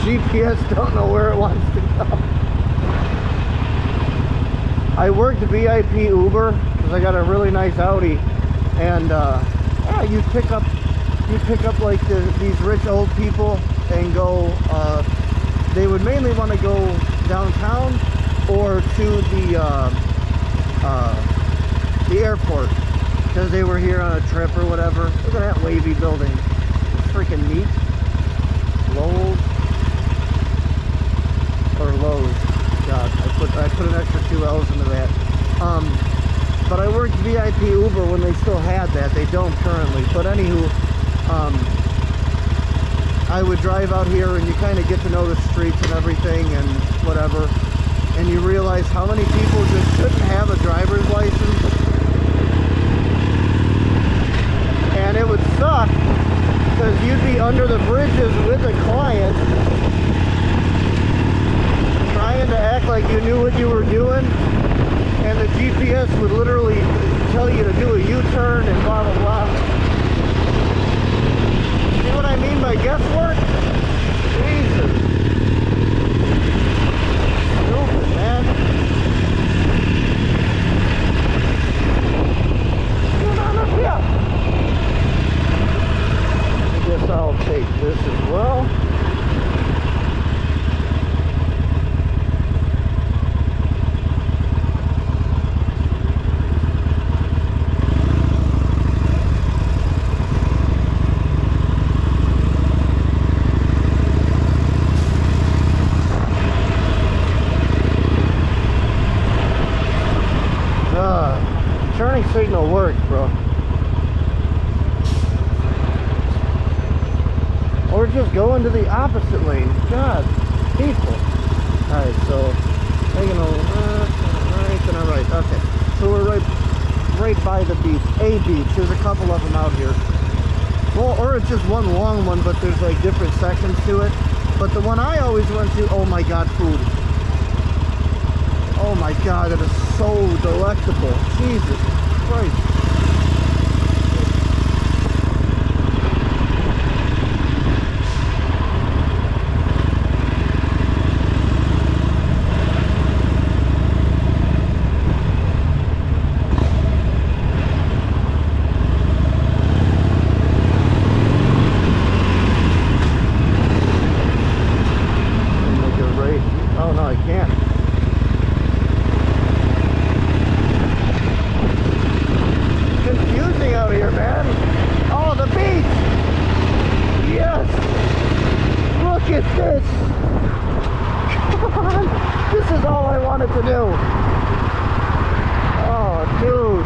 GPS don't know where it wants to go. I worked VIP Uber because I got a really nice Audi, and yeah, you pick up like these rich old people and go. They would mainly want to go downtown or to the airport because they were here on a trip or whatever. Look at that wavy building. It's freaking neat. Lowell. Or Lowe's. God, I put an extra 2 L's into that. But I worked VIP Uber when they still had that. They don't currently. But anywho, I would drive out here and you kind of get to know the streets and everything and whatever. And you realize how many people just shouldn't have a driver's license. And it would suck because you'd be under the bridges with a client trying to act like you knew what you were doing, and the GPS would literally tell you to do a U-turn and blah blah blah. See what I mean by guesswork? Jesus. Stupid, man. Get on up here. I guess I'll take this as well. Turning signal works, bro. Or just go into the opposite lane. God, people. Alright, so taking a left and a right and a right. Okay, so we're right by the beach. A beach. There's a couple of them out here. Well, or it's just one long one, but there's like different sections to it. But the one I always went to, oh my God, food. Oh my God, that is so delectable. Jesus Christ. Make it right. Oh no, I can't. Confusing out here, man. Oh, the beach. Yes. Look at this. Come on. This is all I wanted to do. Oh, dude.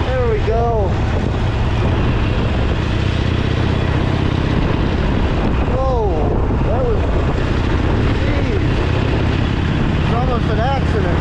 There we go. Almost an accident.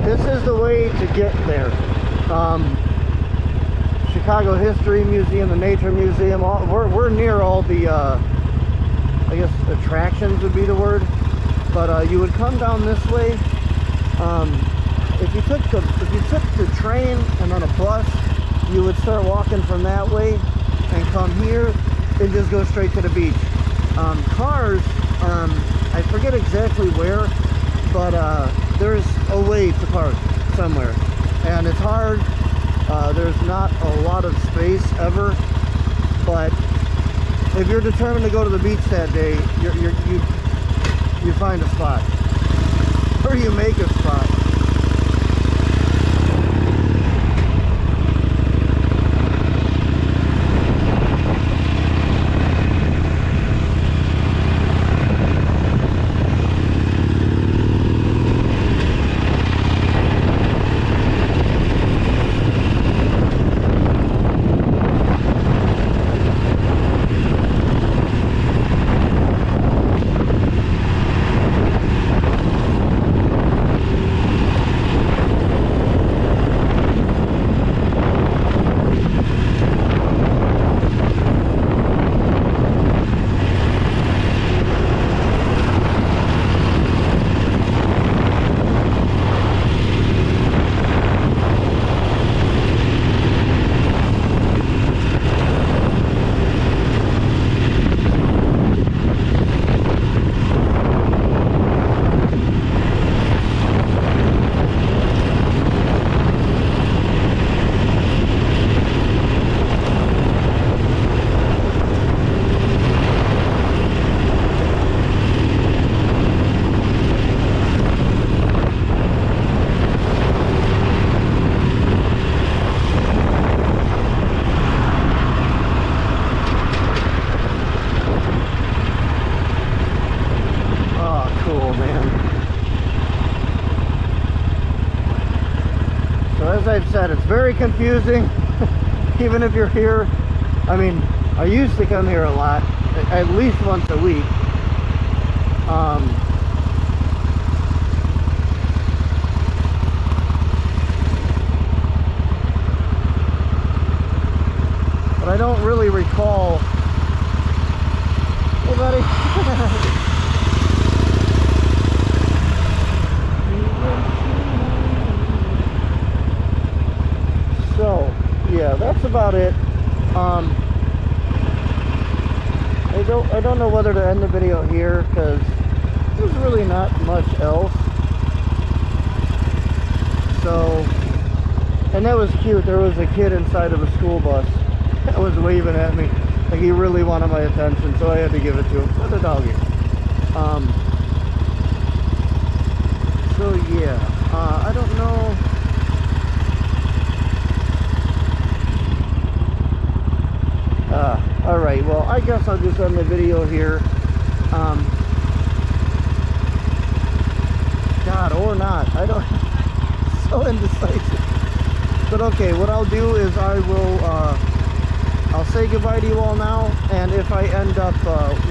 this is the way to get there. Chicago History Museum, the Nature Museum, we're near all the, I guess attractions would be the word. But you would come down this way. If you took the train and then a bus, you would start walking from that way and come here and just go straight to the beach. Cars, I forget exactly where, but there's a way to park somewhere, and it's hard. There's not a lot of space ever, but if you're determined to go to the beach that day, you find a spot, or you make a spot. As I've said, it's very confusing. Even if you're here, I mean, I used to come here a lot, at least once a week. But I don't really recall. Hey, buddy. So, yeah, that's about it. I don't know whether to end the video here, because there's really not much else. So, and that was cute. There was a kid inside of a school bus that was waving at me. Like he really wanted my attention, so I had to give it to him. What a doggy. So yeah, I don't know. Alright, well, I guess I'll just end the video here. God, or not. I don't... so indecisive. But okay, what I'll do is I will, I'll say goodbye to you all now, and if I end up,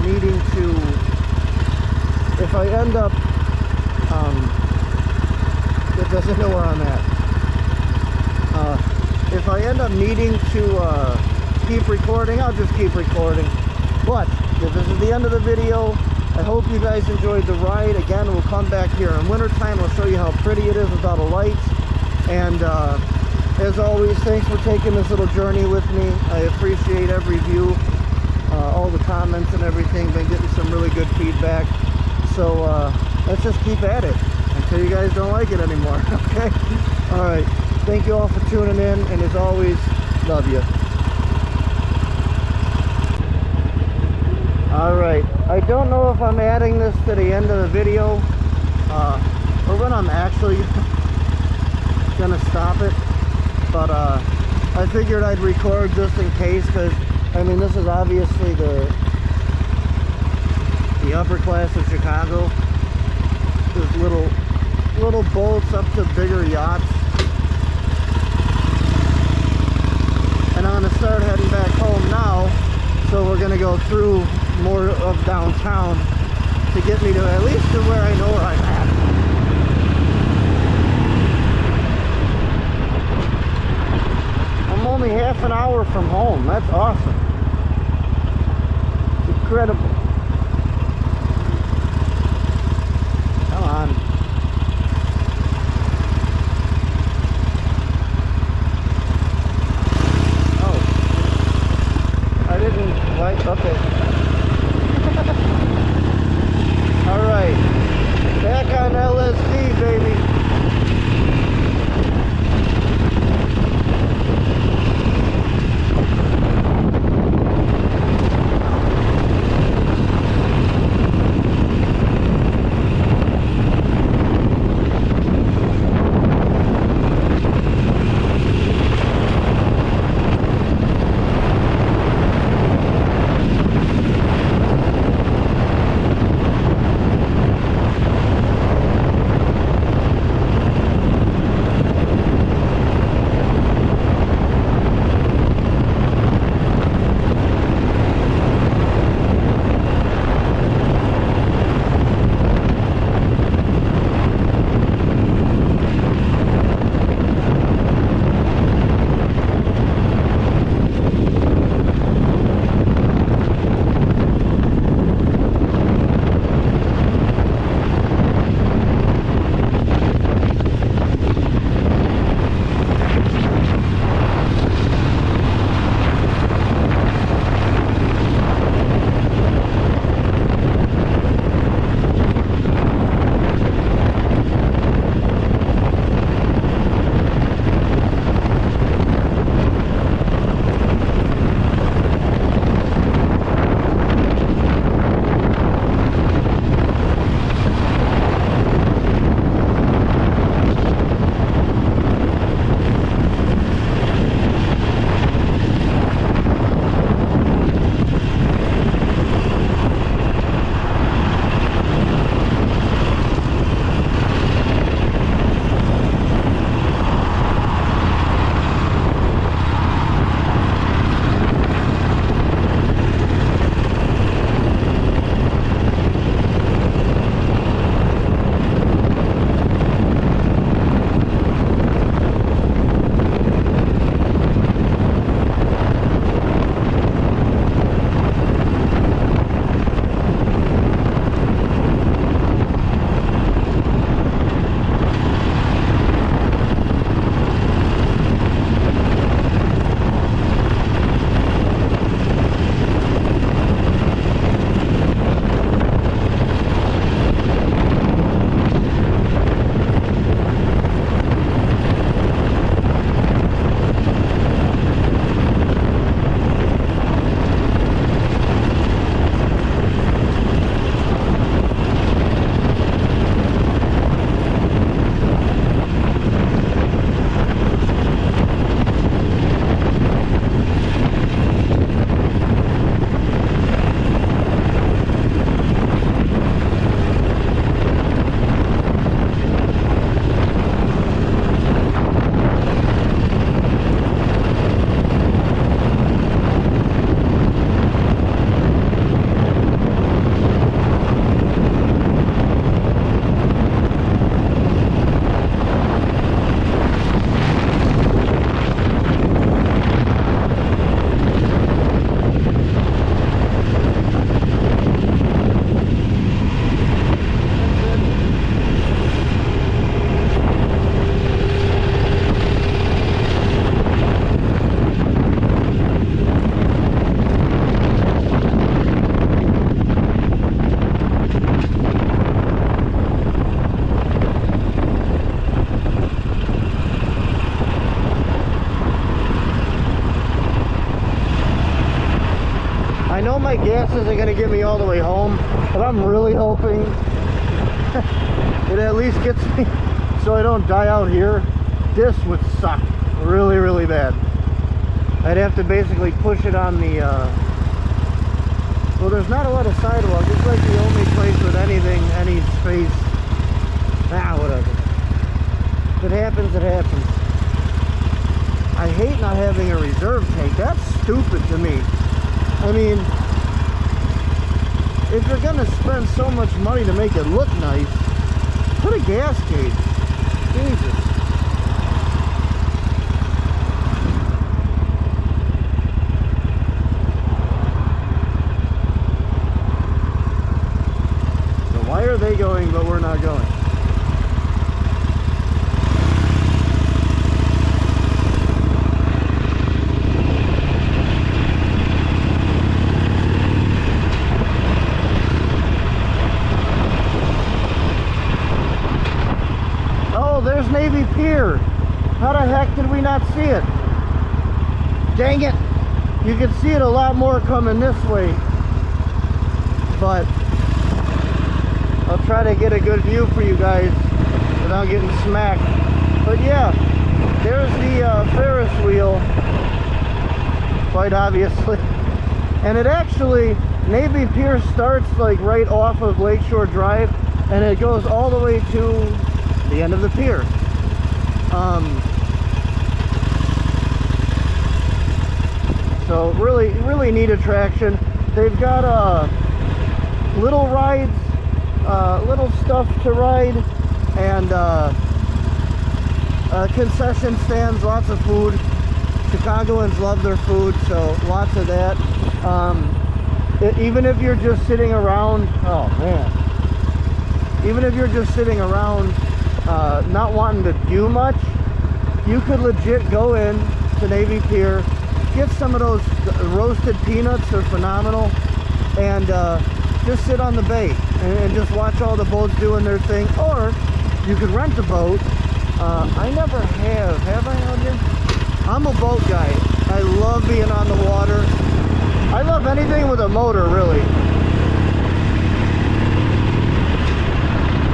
needing to... If I end up, it doesn't know where I'm at. If I end up needing to, keep recording, I'll just keep recording. But if this is the end of the video, I hope you guys enjoyed the ride. Again, we'll come back here in wintertime. I'll show you how pretty it is without a light. And as always, thanks for taking this little journey with me. I appreciate every view, all the comments and everything. Been getting some really good feedback. So let's just keep at it until you guys don't like it anymore. Okay? Alright. Thank you all for tuning in, and as always, love you. Alright, I don't know if I'm adding this to the end of the video, or when I'm actually gonna stop it, but I figured I'd record just in case, because I mean, this is obviously the upper class of Chicago. There's little boats up to bigger yachts, and I'm gonna start heading back home now. So we're gonna go through more of downtown to get me to at least to where I know where I'm at. only half an hour from home. That's awesome. It's incredible. Come on. Oh. I didn't like, okay. Alright. Back on LSD, baby. know my gas isn't going to get me all the way home, but I'm really hoping it at least gets me so I don't die out here. This would suck really, really bad. I'd have to basically push it on the, well, there's not a lot of sidewalk. It's like the only place with anything, any space. Ah, whatever. If it happens, it happens. I hate not having a reserve tank. That's stupid to me. I mean, if you're gonna spend so much money to make it look nice, put a gas gauge. Jesus. are they going, but we're not going? Oh, there's Navy Pier. How the heck did we not see it? Dang it. You can see it a lot more coming this way. But I'll try to get a good view for you guys without getting smacked. But yeah, there's the Ferris wheel, quite obviously. And it actually, Navy Pier starts like right off of Lakeshore Drive, and it goes all the way to the end of the pier. So really neat attraction. They've got little rides, little stuff to ride, and concession stands, lots of food. Chicagoans love their food, so lots of that. Even if you're just sitting around, oh man, even if you're just sitting around not wanting to do much, you could legit go in to Navy Pier, get some of those roasted peanuts, they're phenomenal, and just sit on the bay and just watch all the boats doing their thing. Or you could rent a boat. I never have I out here? I'm a boat guy. I love being on the water. I love anything with a motor, really.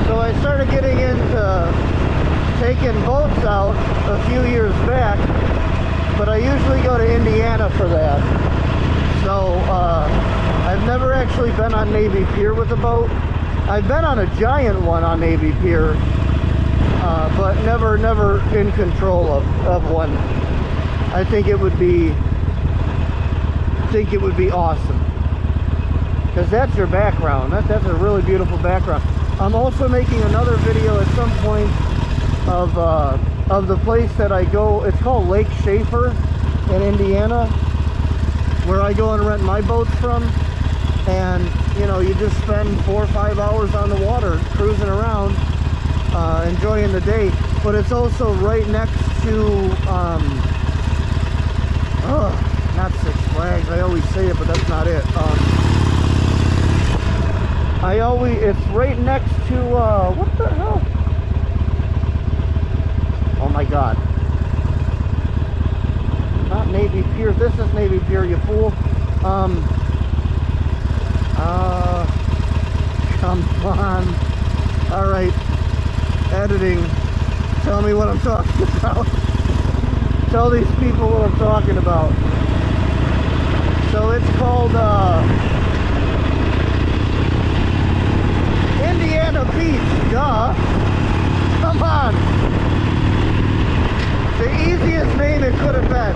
So I started getting into taking boats out a few years back, but I usually go to Indiana for that. So I've never actually been on Navy Pier with a boat. I've been on a giant one on Navy Pier, but never in control of one. I think it would be awesome, because that's your background. That's a really beautiful background. I'm also making another video at some point of the place that I go. It's called Lake Schaefer in Indiana, where I go and rent my boats from. And you know, you just spend 4 or 5 hours on the water cruising around, enjoying the day. But it's also right next to not Six Flags. I always say it, but that's not it. It's right next to what the hell? Oh my god. Not Navy Pier. This is Navy Pier, you fool. Come on. Alright. Editing. Tell me what I'm talking about. Tell these people what I'm talking about. So it's called Indiana Beach, duh. Come on. The easiest name it could have been.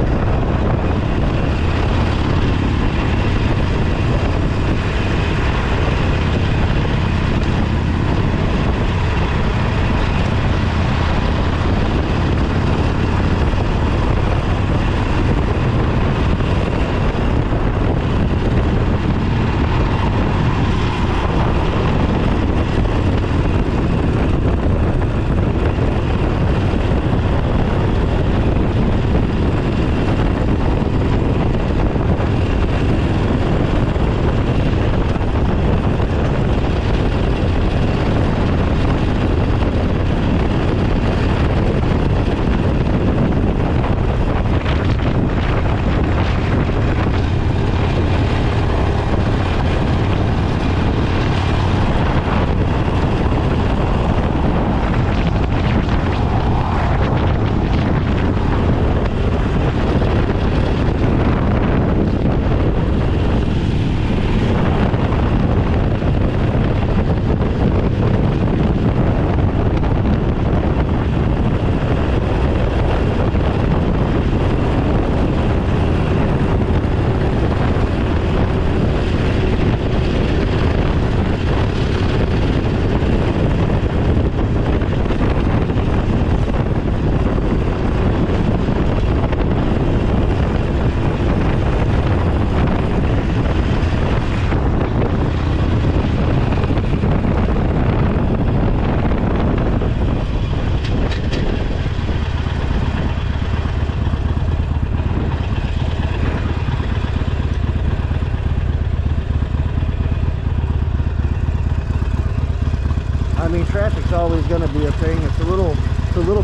I mean, traffic's always going to be a thing. It's a little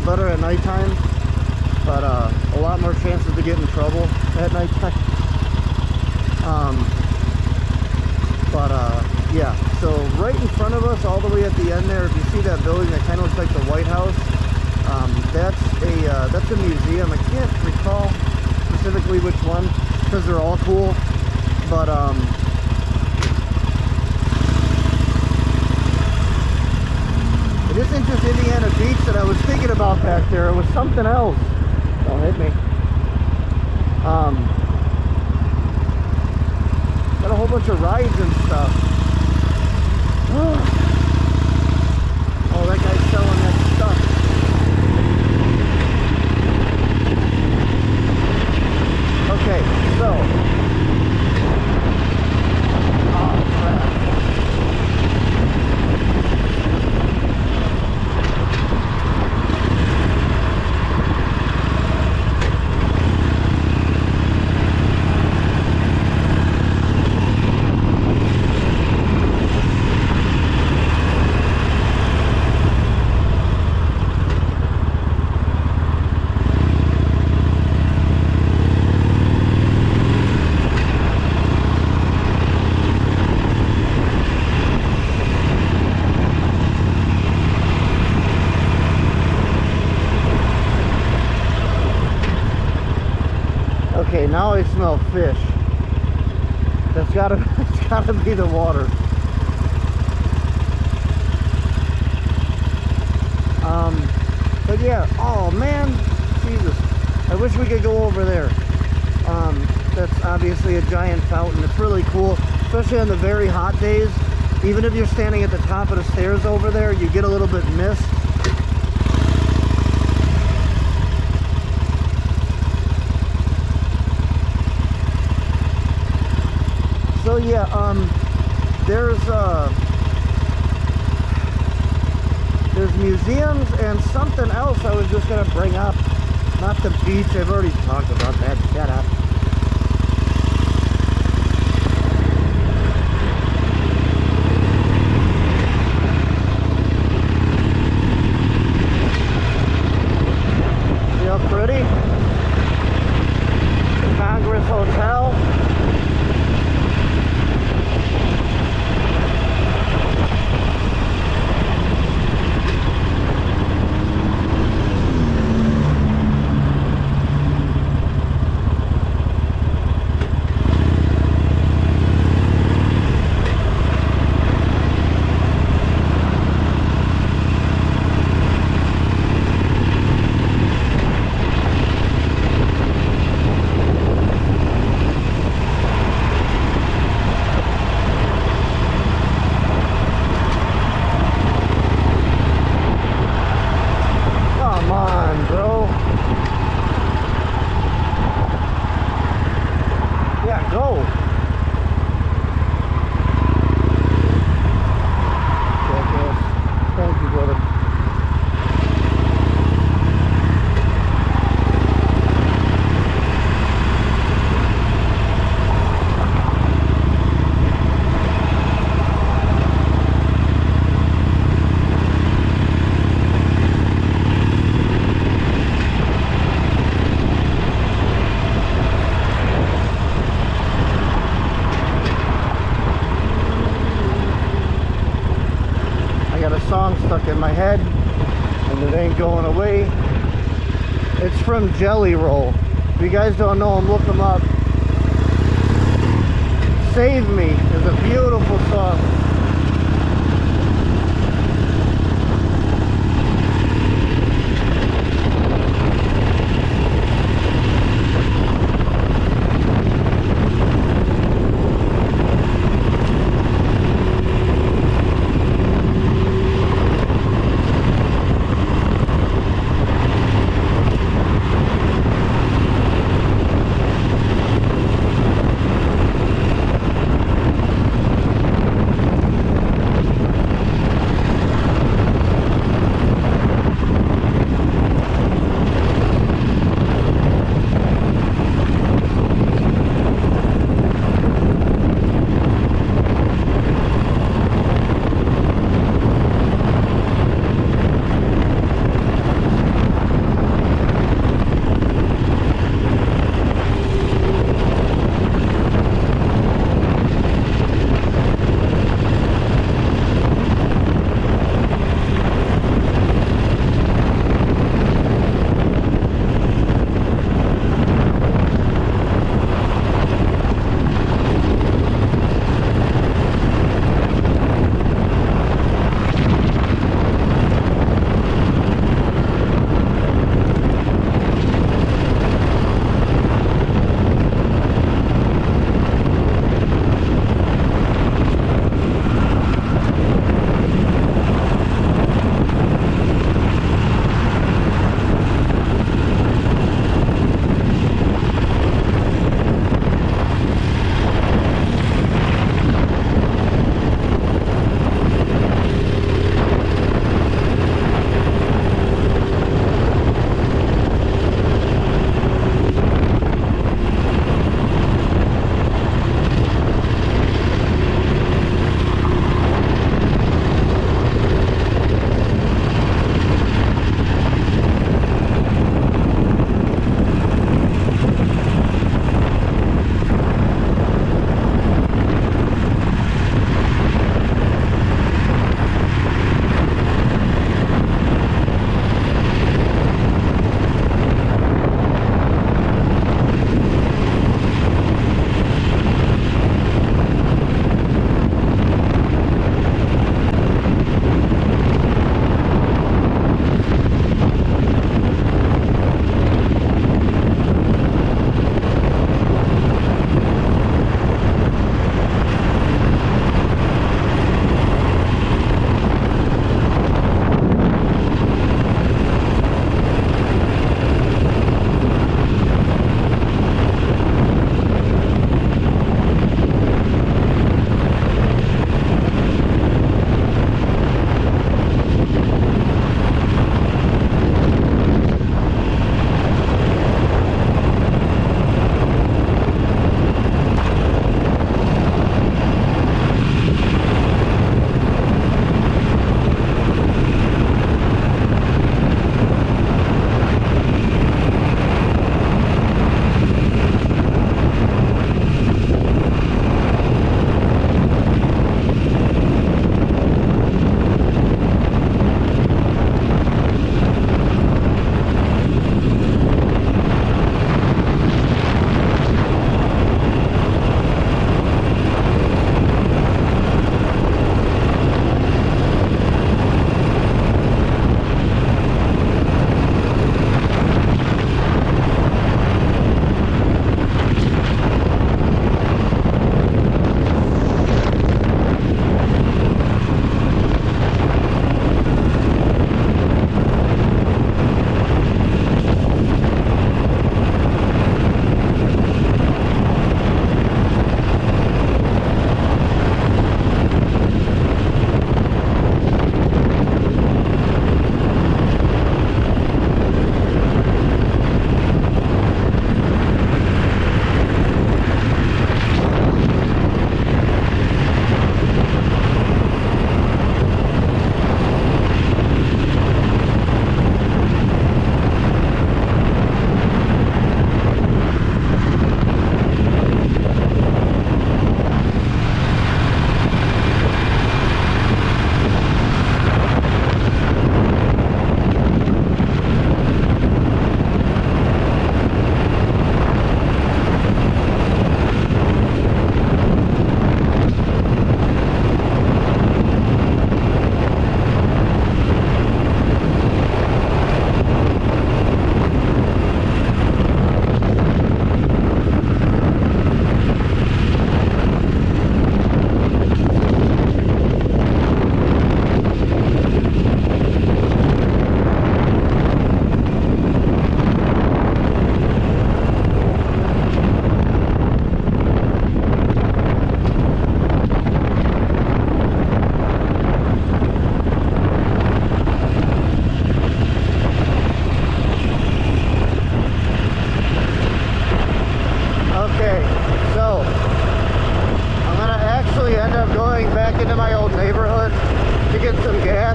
better at nighttime, but a lot more chances to get in trouble at nighttime. Yeah, so right in front of us, all the way at the end there, if you see that building that kind of looks like the White House, that's a museum. I can't recall specifically which one, because they're all cool, but it isn't just Indiana Beach that I was thinking about back there. It was something else. Don't hit me. Got a whole bunch of rides and stuff. Oh, that guy's selling that stuff. Okay, so. Oh, crap. Okay, now I smell fish. That's it's gotta be the water. But yeah, oh man, Jesus. I wish we could go over there. That's obviously a giant fountain. It's really cool, especially on the very hot days. Even if you're standing at the top of the stairs over there, you get a little bit mist. So yeah, there's museums and something else I was just gonna bring up. Not the beach, I've already talked about that. Shut up. See how pretty? The Congress Hotel. Song stuck in my head and it ain't going away. It's from Jelly Roll. If you guys don't know them, look them up. Save Me is a beautiful song.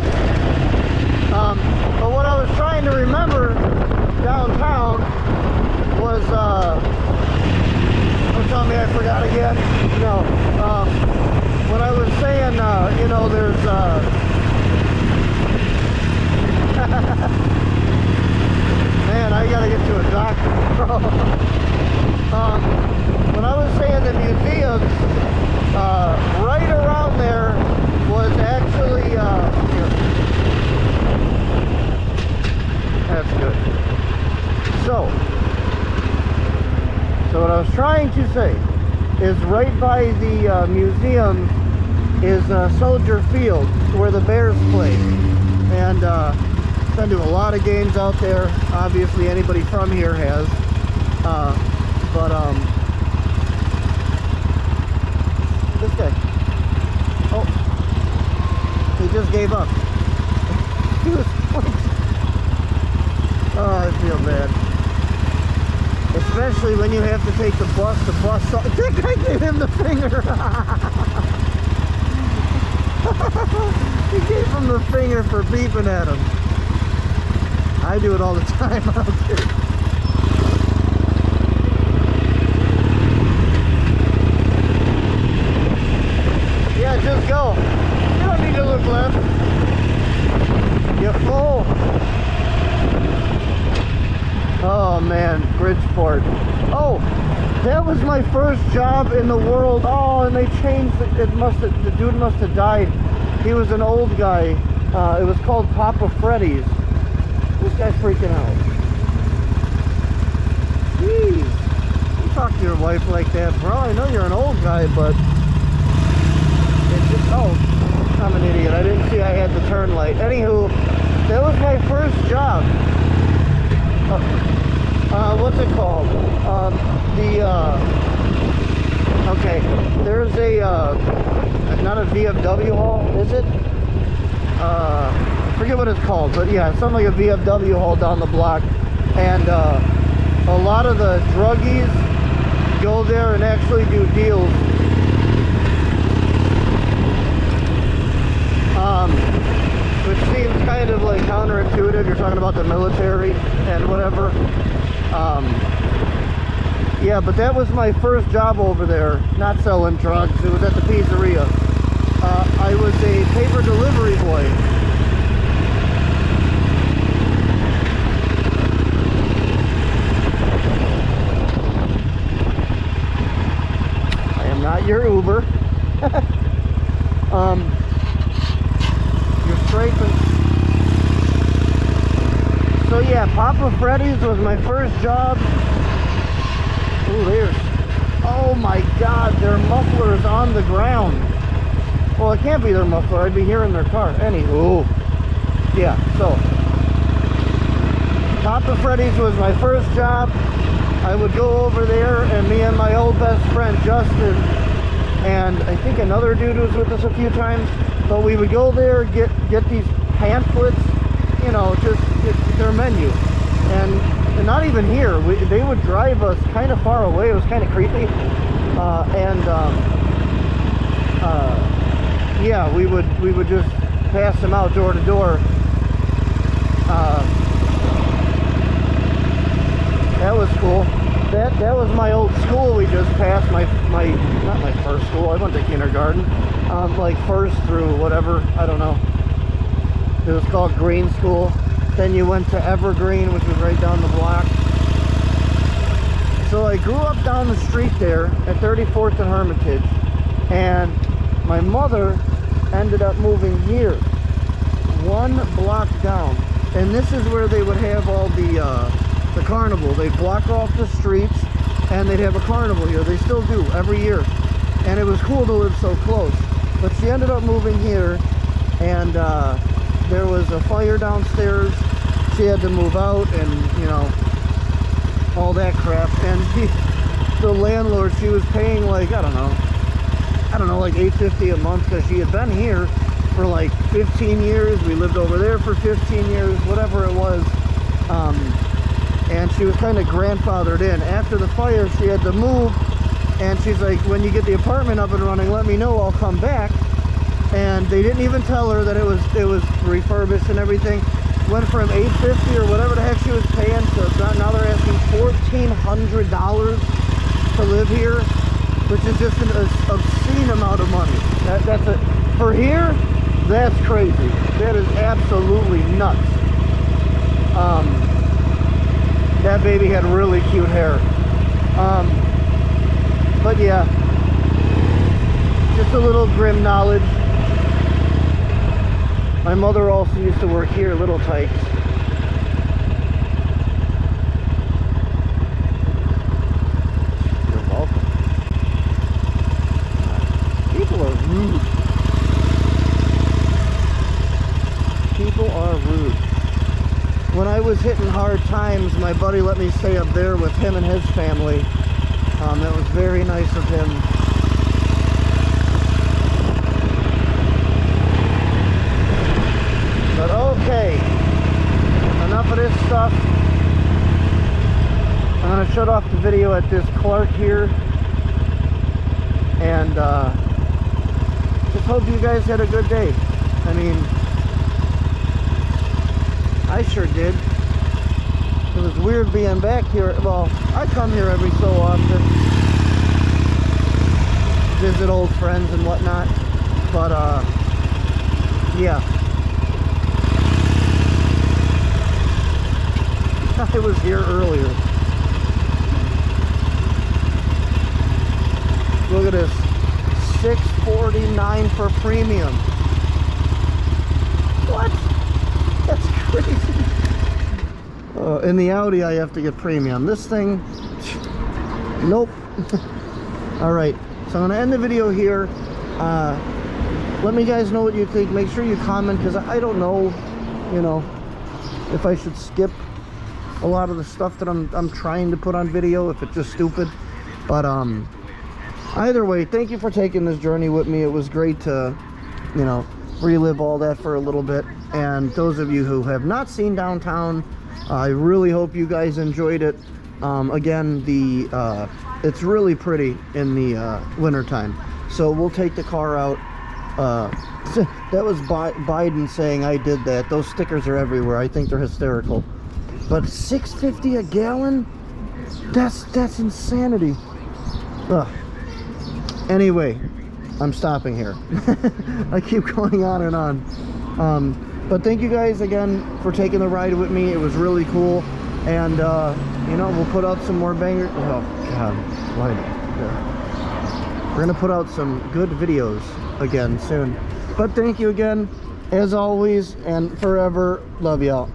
that. But what I was trying to remember downtown was, don't tell me I forgot again. No. When I was saying, you know, there's, man, I gotta get to a doctor. When I was saying the museums, right around there was actually, here. That's good. So what I was trying to say is right by the museum is Soldier Field, where the Bears play. And been to a lot of games out there. Obviously anybody from here has. This guy. Oh, he just gave up. He was oh, I feel bad. Especially when you have to take the bus. The bus. That guy gave him the finger. He gave him the finger for beeping at him. I do it all the time. I don't care. Yeah, just go. You don't need to look left. You fool. Oh man, Bridgeport. Oh, that was my first job in the world. Oh, and they changed it. The dude must have died. He was an old guy. It was called Papa Freddy's. This guy's freaking out. Jeez. You talk to your wife like that, bro. I know you're an old guy, but it's just, oh, I'm an idiot. I didn't see I had the turn light. Anywho, that was my first job. What's it called? Okay, there's a, not a VFW hall, is it? I forget what it's called, but yeah, it's something like a VFW hall down the block. And a lot of the druggies go there and actually do deals. Which seems kind of like counterintuitive. You're talking about the military and whatever. Yeah, but that was my first job over there. Not selling drugs. It was at the pizzeria. I was a paper delivery boy. I am not your Uber. You're strafing. So yeah, Papa Freddy's was my first job. Ooh, there's, oh my God, their muffler's on the ground. Well, it can't be their muffler. I'd be hearing their car. Anywho, yeah. So Papa Freddy's was my first job. I would go over there, and me and my old best friend Justin, and I think another dude was with us a few times. But we would go there, get these pamphlets, you know, just get their menu, and not even here. They would drive us kind of far away. It was kind of creepy, yeah, we would just pass them out door to door. That was cool. That was my old school. We just passed my not my first school. I went to kindergarten. Like first through whatever, I don't know. It was called Green School. Then you went to Evergreen, which was right down the block. So I grew up down the street there at 34th and Hermitage, and my mother ended up moving here, one block down. And this is where they would have all the carnival. They'd block off the streets and they'd have a carnival here. They still do every year. And it was cool to live so close. But she ended up moving here, and there was a fire downstairs. She had to move out, and you know, all that crap. And the landlord, she was paying like, I don't know, like $8.50 a month, because she had been here for like 15 years. We lived over there for 15 years, whatever it was. And she was kind of grandfathered in. After the fire, she had to move, and she's like, when you get the apartment up and running, let me know, I'll come back. and they didn't even tell her that it was refurbished and everything. Went from $850 or whatever the heck she was paying to now they're asking $1,400 to live here, which is just an obscene amount of money. That's it for here. That's crazy. That is absolutely nuts. That baby had really cute hair. But yeah, just a little grim knowledge. My mother also used to work here, Little Tykes. You're welcome. People are rude. People are rude. When I was hitting hard times, my buddy let me stay up there with him and his family. That was very nice of him. But okay, enough of this stuff. I'm going to shut off the video at this Clark here. And just hope you guys had a good day. I mean, I sure did. It was weird being back here. Well, I come here every so often, visit old friends and whatnot. But yeah, I was here earlier. Look at this, $649 for premium. What? That's crazy. In the Audi, I have to get premium. This thing, nope. All right, so I'm gonna end the video here. Let me guys know what you think. Make sure you comment, because I don't know, you know, if I should skip a lot of the stuff that I'm trying to put on video, if it's just stupid. But either way, thank you for taking this journey with me. It was great to, you know, relive all that for a little bit. And those of you who have not seen downtown, I really hope you guys enjoyed it. Again, it's really pretty in the winter time. So we'll take the car out. That was Biden saying I did that. Those stickers are everywhere. I think they're hysterical. But $6.50 a gallon? That's insanity. Ugh. Anyway, I'm stopping here. I keep going on and on. But thank you guys again for taking the ride with me. It was really cool. And, you know, we'll put out some more bangers. Oh, God. Why? Yeah. We're going to put out some good videos again soon. But thank you again, as always, and forever. Love y'all.